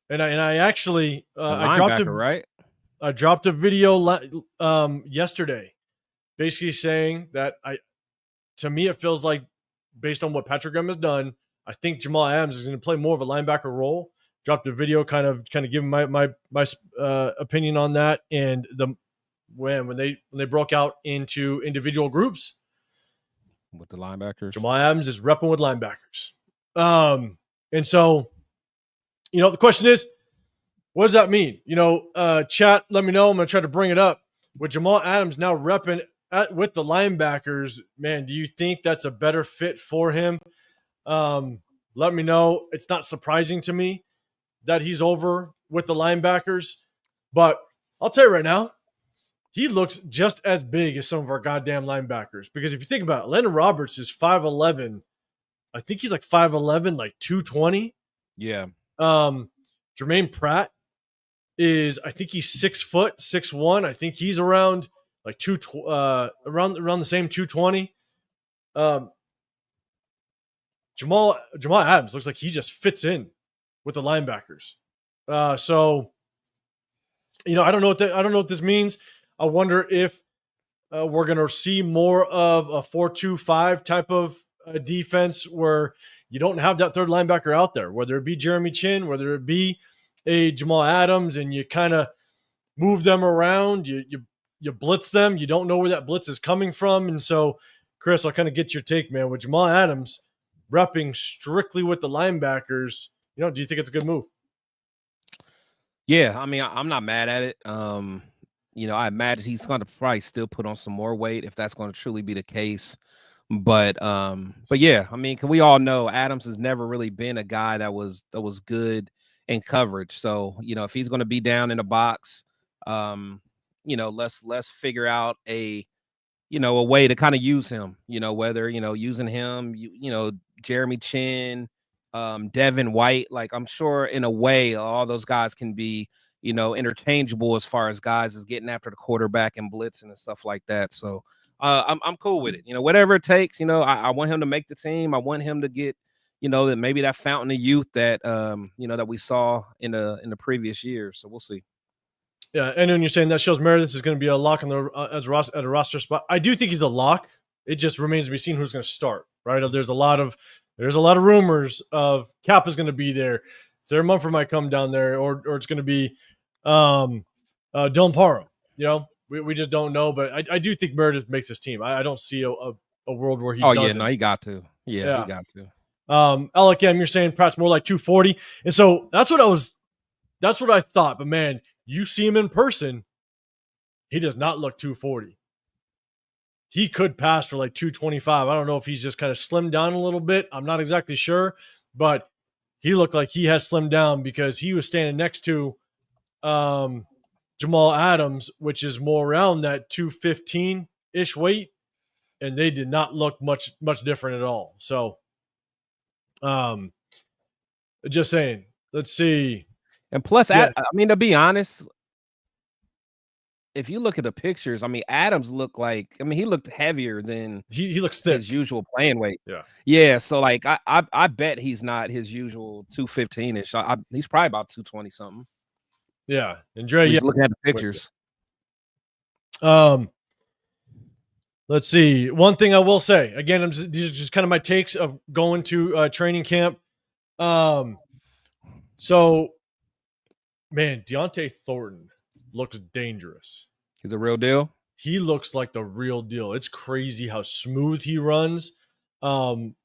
And I actually I dropped a video yesterday basically saying that to me it feels like based on what Patrick Graham has done, I think Jamal Adams is going to play more of a linebacker role. dropped a video kind of giving my opinion on that. And when they broke out into individual groups with the linebackers, Jamal Adams is repping with linebackers. And so, the question is, what does that mean? Chat, let me know. I'm going to try to bring it up. With Jamal Adams now repping with the linebackers, man, do you think that's a better fit for him? Let me know. It's not surprising to me that he's over with the linebackers, but I'll tell you right now, he looks just as big as some of our goddamn linebackers. Because if you think about it, Landon Roberts is 5'11". I think he's like 5'11", like 220. Yeah. Jermaine Pratt is, I think he's 6 foot, 6'1". I think he's around like around the same 220. Jamal Adams looks like he just fits in with the linebackers. So I don't know what this means. I wonder if we're going to see more of a 4-2-5 type of defense where you don't have that third linebacker out there, whether it be Jeremy Chin, whether it be a Jamal Adams, and you kind of move them around, you blitz them, you don't know where that blitz is coming from. And so, Chris, I'll kind of get your take, man. With Jamal Adams repping strictly with the linebackers, do you think it's a good move? Yeah, I mean, I'm not mad at it. I imagine he's going to probably still put on some more weight if that's going to truly be the case. But yeah, I mean, we all know Adams has never really been a guy that was good in coverage. So, if he's going to be down in the box, let's figure out a way to kind of use him, whether, using him, Jeremy Chin, Devin White, like I'm sure in a way, all those guys can be, interchangeable as far as guys is getting after the quarterback and blitzing and stuff like that. So I'm cool with it. Whatever it takes, I want him to make the team. I want him to get, that maybe that fountain of youth that, that we saw in the previous years. So we'll see. Yeah, and when you're saying that shows Meredith is going to be a lock on the at a roster spot, I do think he's a lock. It just remains to be seen who's going to start. Right? There's a lot of rumors of Cap is going to be there. Sarah Mumford might come down there, or it's going to be Dylan Parham. We just don't know. But I do think Meredith makes this team. I don't see a world where he. Oh doesn't. Yeah, no, he got to. Yeah, he got to. Alec M, you're saying Pratt's more like 240, and so that's what I thought. But man, you see him in person, he does not look 240. He could pass for like 225. I don't know if he's just kind of slimmed down a little bit. I'm not exactly sure, but he looked like he has slimmed down because he was standing next to Jamal Adams, which is more around that 215-ish weight, and they did not look much different at all. So, just saying. Let's see. And plus, Yeah. I mean, to be honest, if you look at the pictures, I mean, Adams looked like, he looked heavier than he looks thick. His usual playing weight. Yeah. So like, I bet he's not his usual 215-ish. He's probably about 220 something. Yeah, and Dre, looking at the pictures. Let's see. One thing I will say again, these are just kind of my takes of going to training camp. So, man, Deontay Thornton looks dangerous. He's a real deal. He looks like the real deal. It's crazy how smooth he runs.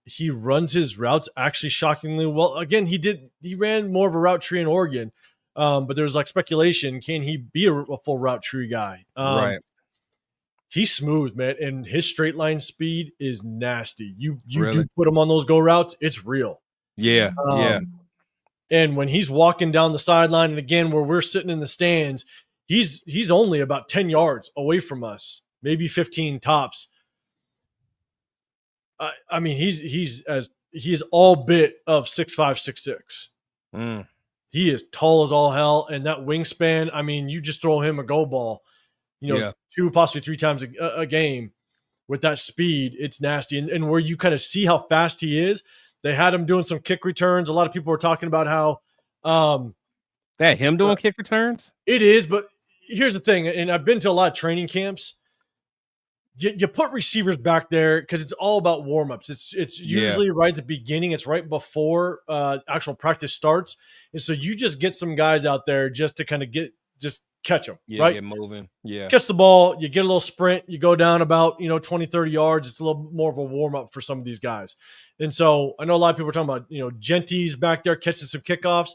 He runs his routes actually shockingly well. Again, he ran more of a route tree in Oregon, but there's like speculation: can he be a full route tree guy? Right. He's smooth, man, and his straight line speed is nasty. You Really? do put him on those go routes, it's real. Yeah. And when he's walking down the sideline, and again, where we're sitting in the stands, he's only about 10 yards away from us, maybe 15 tops. I mean, he is all bit of 6'5", 6'6". He is tall as all hell, and that wingspan. I mean, you just throw him a go ball, 2, possibly 3 times a game with that speed. It's nasty, and where you kind of see how fast he is. They had him doing some kick returns. A lot of people were talking about how that him doing kick returns. It is, but here's the thing, and I've been to a lot of training camps. you put receivers back there because it's all about warm-ups. It's usually right at the beginning. It's right before actual practice starts. And so you just get some guys out there just to kind of just catch them, right? Get moving. Yeah. Catch the ball, you get a little sprint, you go down about, 20, 30 yards. It's a little more of a warm-up for some of these guys. And so I know a lot of people are talking about, Genty's back there catching some kickoffs.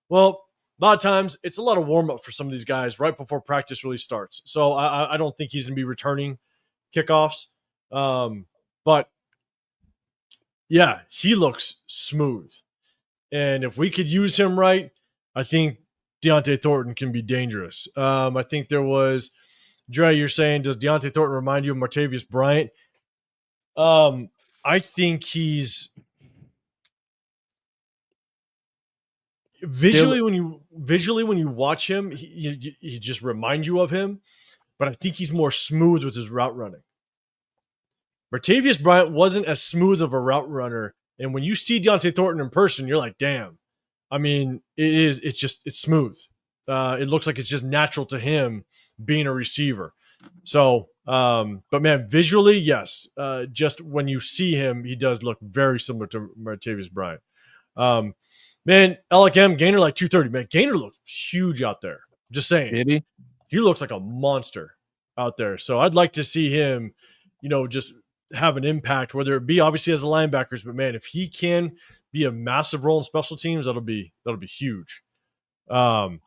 Well, a lot of times it's a lot of warm-up for some of these guys right before practice really starts. So I don't think he's going to be returning kickoffs. But yeah, he looks smooth. And if we could use him right, I think Deontay Thornton can be dangerous. I think there was, Dre, you're saying, does Deontay Thornton remind you of Martavius Bryant? I think he's visually when you watch him, he just reminds you of him. But I think he's more smooth with his route running. Martavius Bryant wasn't as smooth of a route runner. And when you see Deontay Thornton in person, you're like, damn. I mean, it's smooth. It looks like it's just natural to him being a receiver. So, but man, visually, yes. Just when you see him, he does look very similar to Martavius Bryant. Man, Alec M, Gainer like 230. Man, Gainer looks huge out there. Just saying. Did he? He looks like a monster out there. So I'd like to see him, just have an impact, whether it be obviously as a linebackers, but man, if he can be a massive role in special teams, that'll be huge. Let's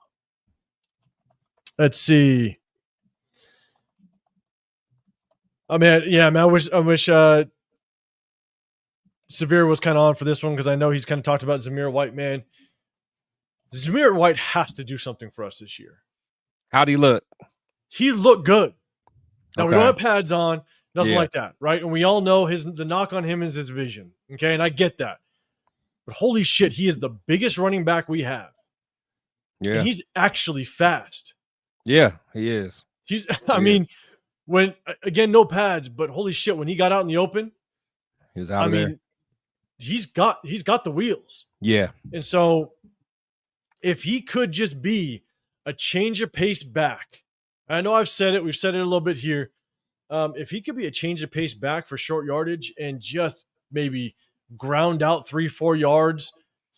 see. I mean, I wish Severe was kind of on for this one because I know he's kind of talked about Zamir White. Man, Zamir White has to do something for us this year. How'd he look? He looked good. Now, we Okay. don't have pads on, nothing like that, right? And we all know the knock on him is his vision, okay? And I get that. But holy shit, he is the biggest running back we have. Yeah. And he's actually fast. Yeah, he is. I mean, when, again, no pads, but holy shit, when he got out in the open, he was out there. He's got the wheels. Yeah. And so if he could just be a change of pace back, I know we've said it a little bit here. If he could be a change of pace back for short yardage and just maybe ground out 3-4 yards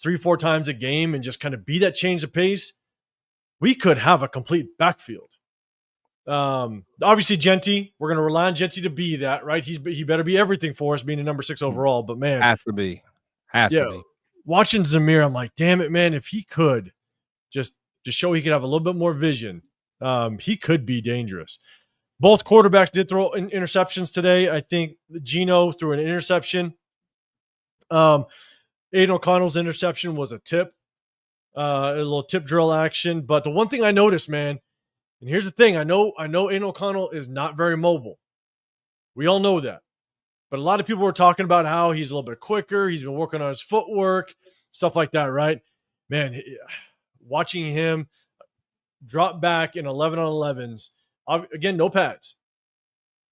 3-4 times a game and just kind of be that change of pace, we could have a complete backfield. Obviously Genty, we're going to rely on Genty to be that, right? He better be everything for us, being a number 6 overall. But man, has to be. Watching Zamir, I'm like, damn it, man! If he could just show he could have a little bit more vision, he could be dangerous. Both quarterbacks did throw interceptions today. I think Geno threw an interception. Aiden O'Connell's interception was a tip, a little tip drill action. But the one thing I noticed, man, and here's the thing: I know Aiden O'Connell is not very mobile. We all know that. But a lot of people were talking about how he's a little bit quicker. He's been working on his footwork, stuff like that, right? Man, watching him drop back in 11 on 11s, again, no pads.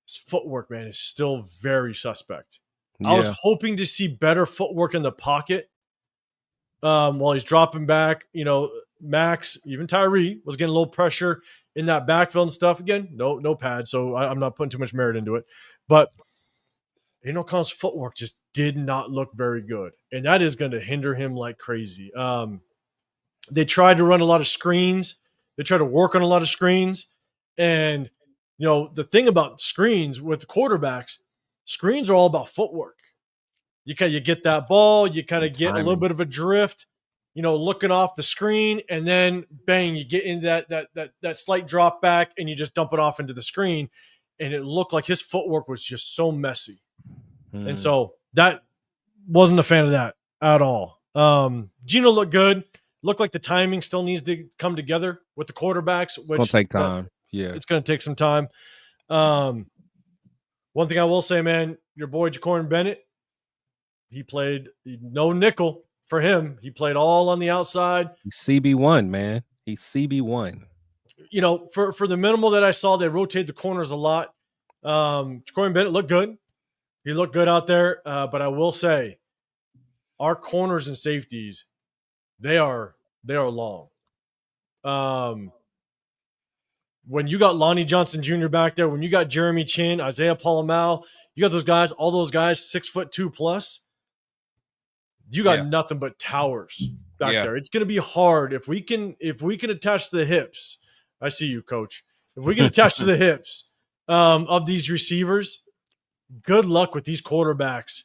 His footwork, man, is still very suspect. Yeah. I was hoping to see better footwork in the pocket while he's dropping back. Max, even Tyree, was getting a little pressure in that backfield and stuff. Again, no pads, so I'm not putting too much merit into it. But Aiden O'Connell's footwork just did not look very good, and that is going to hinder him like crazy. They tried to run a lot of screens. They tried to work on a lot of screens. And, the thing about screens with the quarterbacks, screens are all about footwork. You get that ball, you kind of get a little bit of a drift, looking off the screen, and then bang, you get into that slight drop back, and you just dump it off into the screen. And it looked like his footwork was just so messy. And so that wasn't a fan of that at all. Geno looked good. Looked like the timing still needs to come together with the quarterbacks, which will take time. It's going to take some time. One thing I will say, man, your boy Jacorin Bennett, he played no nickel for him. He played all on the outside. He's CB1, man. He's CB1. For the minimal that I saw, they rotate the corners a lot. Jacorin Bennett looked good. He looked good out there. But I will say, our corners and safeties, they are long. when you got Lonnie Johnson Jr. back there, when you got Jeremy Chin, Isaiah Palomal, you got those guys, all those guys 6'2" plus. You got nothing but towers back there. It's going to be hard if we can attach the hips. I see you, coach. If we can attach to the hips of these receivers, good luck with these quarterbacks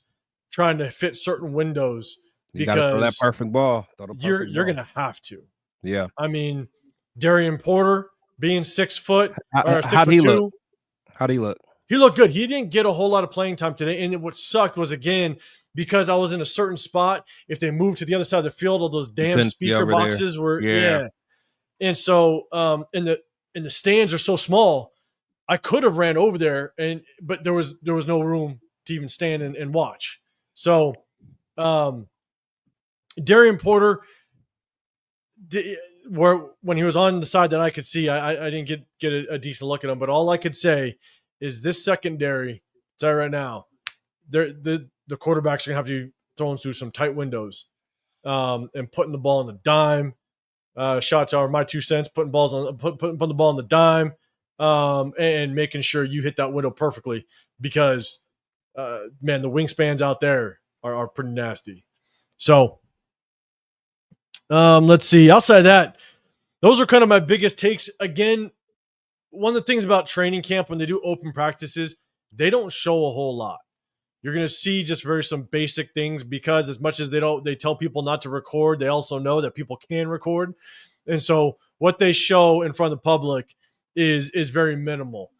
trying to fit certain windows. You got to throw that perfect ball. You're going to have to. Yeah. I mean, Darian Porter being 6 foot or 6'2". How'd he look? He looked good. He didn't get a whole lot of playing time today. And what sucked was, again, because I was in a certain spot, if they moved to the other side of the field, all those damn speaker boxes were And so in the stands are so small, I could have ran over there, but there was no room to even stand and watch. So Darian Porter, when he was on the side that I could see, I didn't get a decent look at him. But all I could say is this secondary, tell you right now, the quarterbacks are gonna have to throw them through some tight windows, and putting the ball on the dime. Shots are my 2 cents. Putting the ball on the dime, and making sure you hit that window perfectly, because man, the wingspans out there are pretty nasty. So let's see. Outside of that, those are kind of my biggest takes. Again, one of the things about training camp, when they do open practices, they don't show a whole lot. You're going to see just some basic things, because as much as they tell people not to record, they also know that people can record. And so what they show in front of the public is very minimal.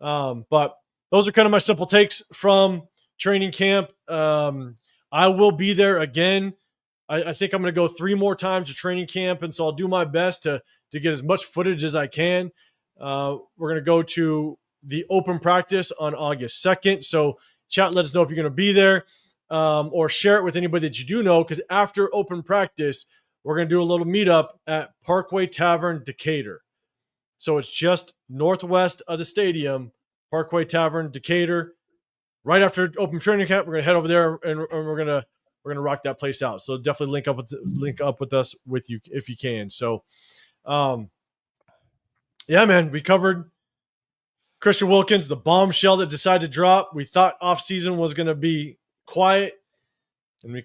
But those are kind of my simple takes from training camp. I will be there again. I think I'm going to go 3 more times to training camp. And so I'll do my best to get as much footage as I can. We're going to go to the open practice on August 2nd. So chat, let us know if you're going to be there, or share it with anybody that you do know, because after open practice, we're going to do a little meetup at Parkway Tavern, Decatur. So it's just northwest of the stadium, Parkway Tavern, Decatur. Right after open training camp, we're going to head over there, and we're going to rock that place out. So definitely link up with us with you if you can. So, yeah, man, we covered Christian Wilkins, the bombshell that decided to drop. We thought offseason was going to be quiet, and we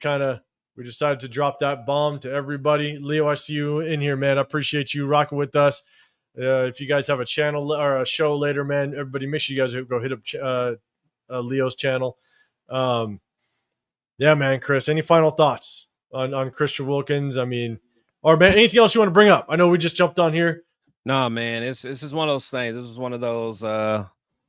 decided to drop that bomb to everybody. Leo, I see you in here, man. I appreciate you rocking with us. If you guys have a channel or a show later, man, everybody, make sure you guys go hit up Leo's channel. Yeah, man, Chris, any final thoughts on Christian Wilkins? I mean, or man, anything else you want to bring up? I know we just jumped on here. No, man, this is one of those things. This was one of those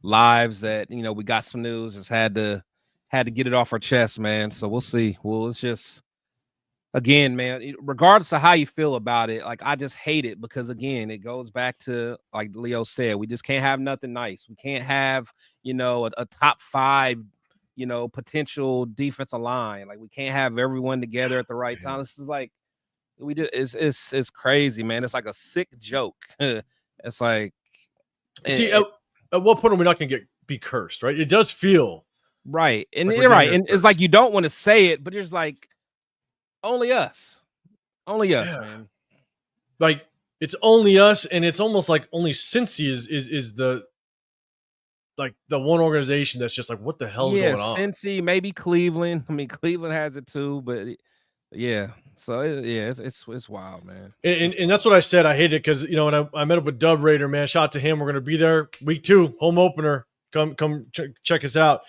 lives that, we got some news, just had to get it off our chest, man. So we'll see. Well, it's just, again, man, regardless of how you feel about it, like, I just hate it, because again, it goes back to, like Leo said, we just can't have nothing nice. We can't have, a top 5, potential defensive line. Like, we can't have everyone together at the right time. This is like, it's crazy, man. It's like a sick joke. It's like, see, at what point are we not going to be cursed, right? It does feel right, and like you're right, and it's like you don't want to say it, but it's like only us, man. Like, it's only us, and it's almost like only Cincy is the one organization that's just like, what the hell's going on? Cincy, maybe Cleveland. I mean, Cleveland has it too, but yeah. So it's wild, man. And that's what I said. I hate it because when I met up with Dub Raider, man, shout out to him. We're gonna be there week 2, home opener. Come check us out.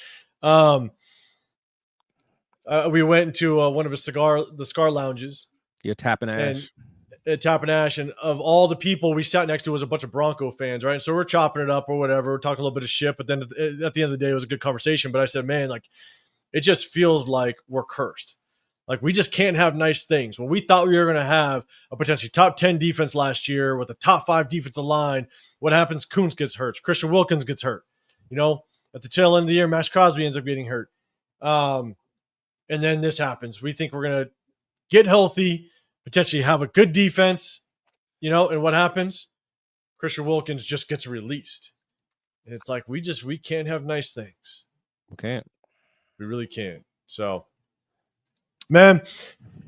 We went into one of the cigar lounges. You're tapping Ash. And of all the people we sat next to was a bunch of Bronco fans, right? So we're chopping it up or whatever. We're talking a little bit of shit, but then at the end of the day, it was a good conversation. But I said, man, like, it just feels like we're cursed. Like, we just can't have nice things. When we thought we were going to have a potentially top 10 defense last year with a top 5 defensive line, what happens? Kuntz gets hurt. Christian Wilkins gets hurt. At the tail end of the year, maxxcrosby ends up getting hurt. And then this happens. We think we're going to get healthy, potentially have a good defense, and what happens? Christian Wilkins just gets released. And it's like, we can't have nice things. We can't. We really can't. So, man,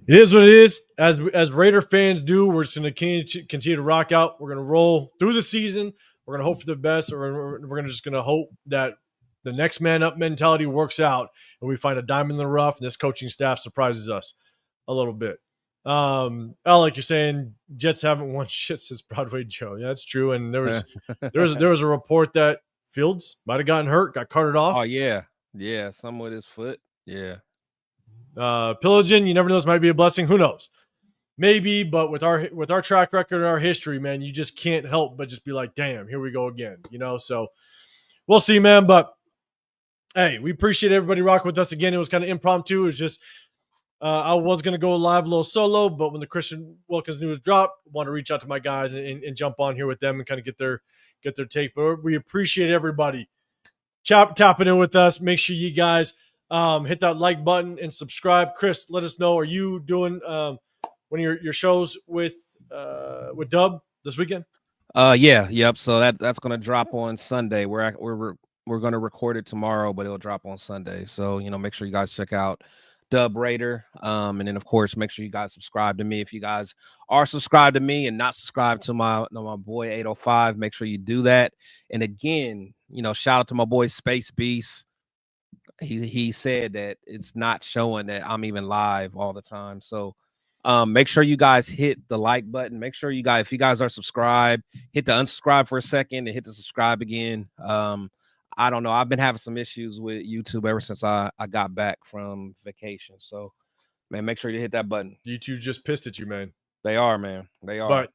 it is what it is. As Raider fans do, we're just going to continue to rock out. We're going to roll through the season. We're gonna hope for the best, or we're gonna just gonna hope that the next man up mentality works out, and we find a diamond in the rough, and this coaching staff surprises us a little bit. Like you're saying, Jets haven't won shit since Broadway Joe. Yeah, that's true. And there was a report that Fields might have gotten hurt, got carted off. Oh yeah, some with his foot. Yeah. Pillaging, you never know. This might be a blessing. Who knows? Maybe, but with our track record and our history, man, you just can't help but just be like, damn, here we go again. So we'll see, man. But hey, we appreciate everybody rocking with us again. It was kind of impromptu. It was just I was going to go live a little solo, but when the Christian Wilkins news dropped, I want to reach out to my guys and jump on here with them and kind of get their take. But we appreciate everybody tapping in with us. Make sure you guys hit that like button and subscribe. Chris, let us know, are you doing one of your shows with Dub this weekend? Yep. So that's going to drop on Sunday. We're going to record it tomorrow, but it'll drop on Sunday. So, make sure you guys check out Dub Raider. And then of course, make sure you guys subscribe to me. If you guys are subscribed to me and not subscribed to my boy 805, make sure you do that. And again, shout out to my boy Space Beast. He said that it's not showing that I'm even live all the time. So make sure you guys hit the like button. Make sure if you guys are subscribed, hit the unsubscribe for a second and hit the subscribe again. I don't know. I've been having some issues with YouTube ever since I got back from vacation. So, man, make sure you hit that button. YouTube just pissed at you, man. They are, man. They are. But,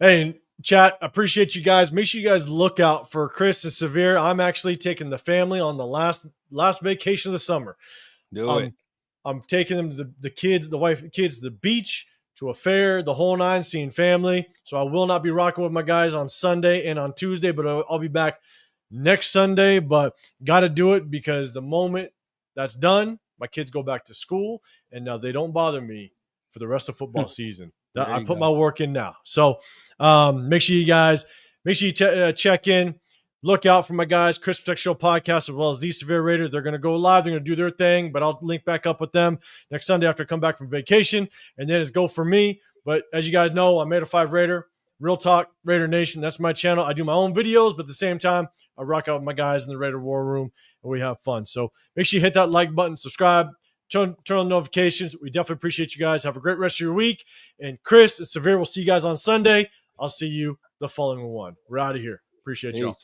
hey, chat, appreciate you guys. Make sure you guys look out for Chris and Severe. I'm actually taking the family on the last vacation of the summer. Do it. I'm taking them to the kids, the wife and kids, to the beach, to a fair, the whole nine, seeing family. So I will not be rocking with my guys on Sunday and on Tuesday, but I'll be back next Sunday. But got to do it because the moment that's done, my kids go back to school, and now they don't bother me for the rest of football season. I put my work in now. So make sure you check in. Look out for my guys, Chris Protect Show podcast, as well as the Severe Raider. They're going to go live. They're going to do their thing, but I'll link back up with them next Sunday after I come back from vacation. And then it's go for me. But as you guys know, I'm 805 Raider. Real Talk, Raider Nation. That's my channel. I do my own videos, but at the same time, I rock out with my guys in the Raider War Room, and we have fun. So make sure you hit that like button, subscribe, turn on notifications. We definitely appreciate you guys. Have a great rest of your week. And Chris and Severe, we'll see you guys on Sunday. I'll see you the following one. We're out of here. Appreciate y'all.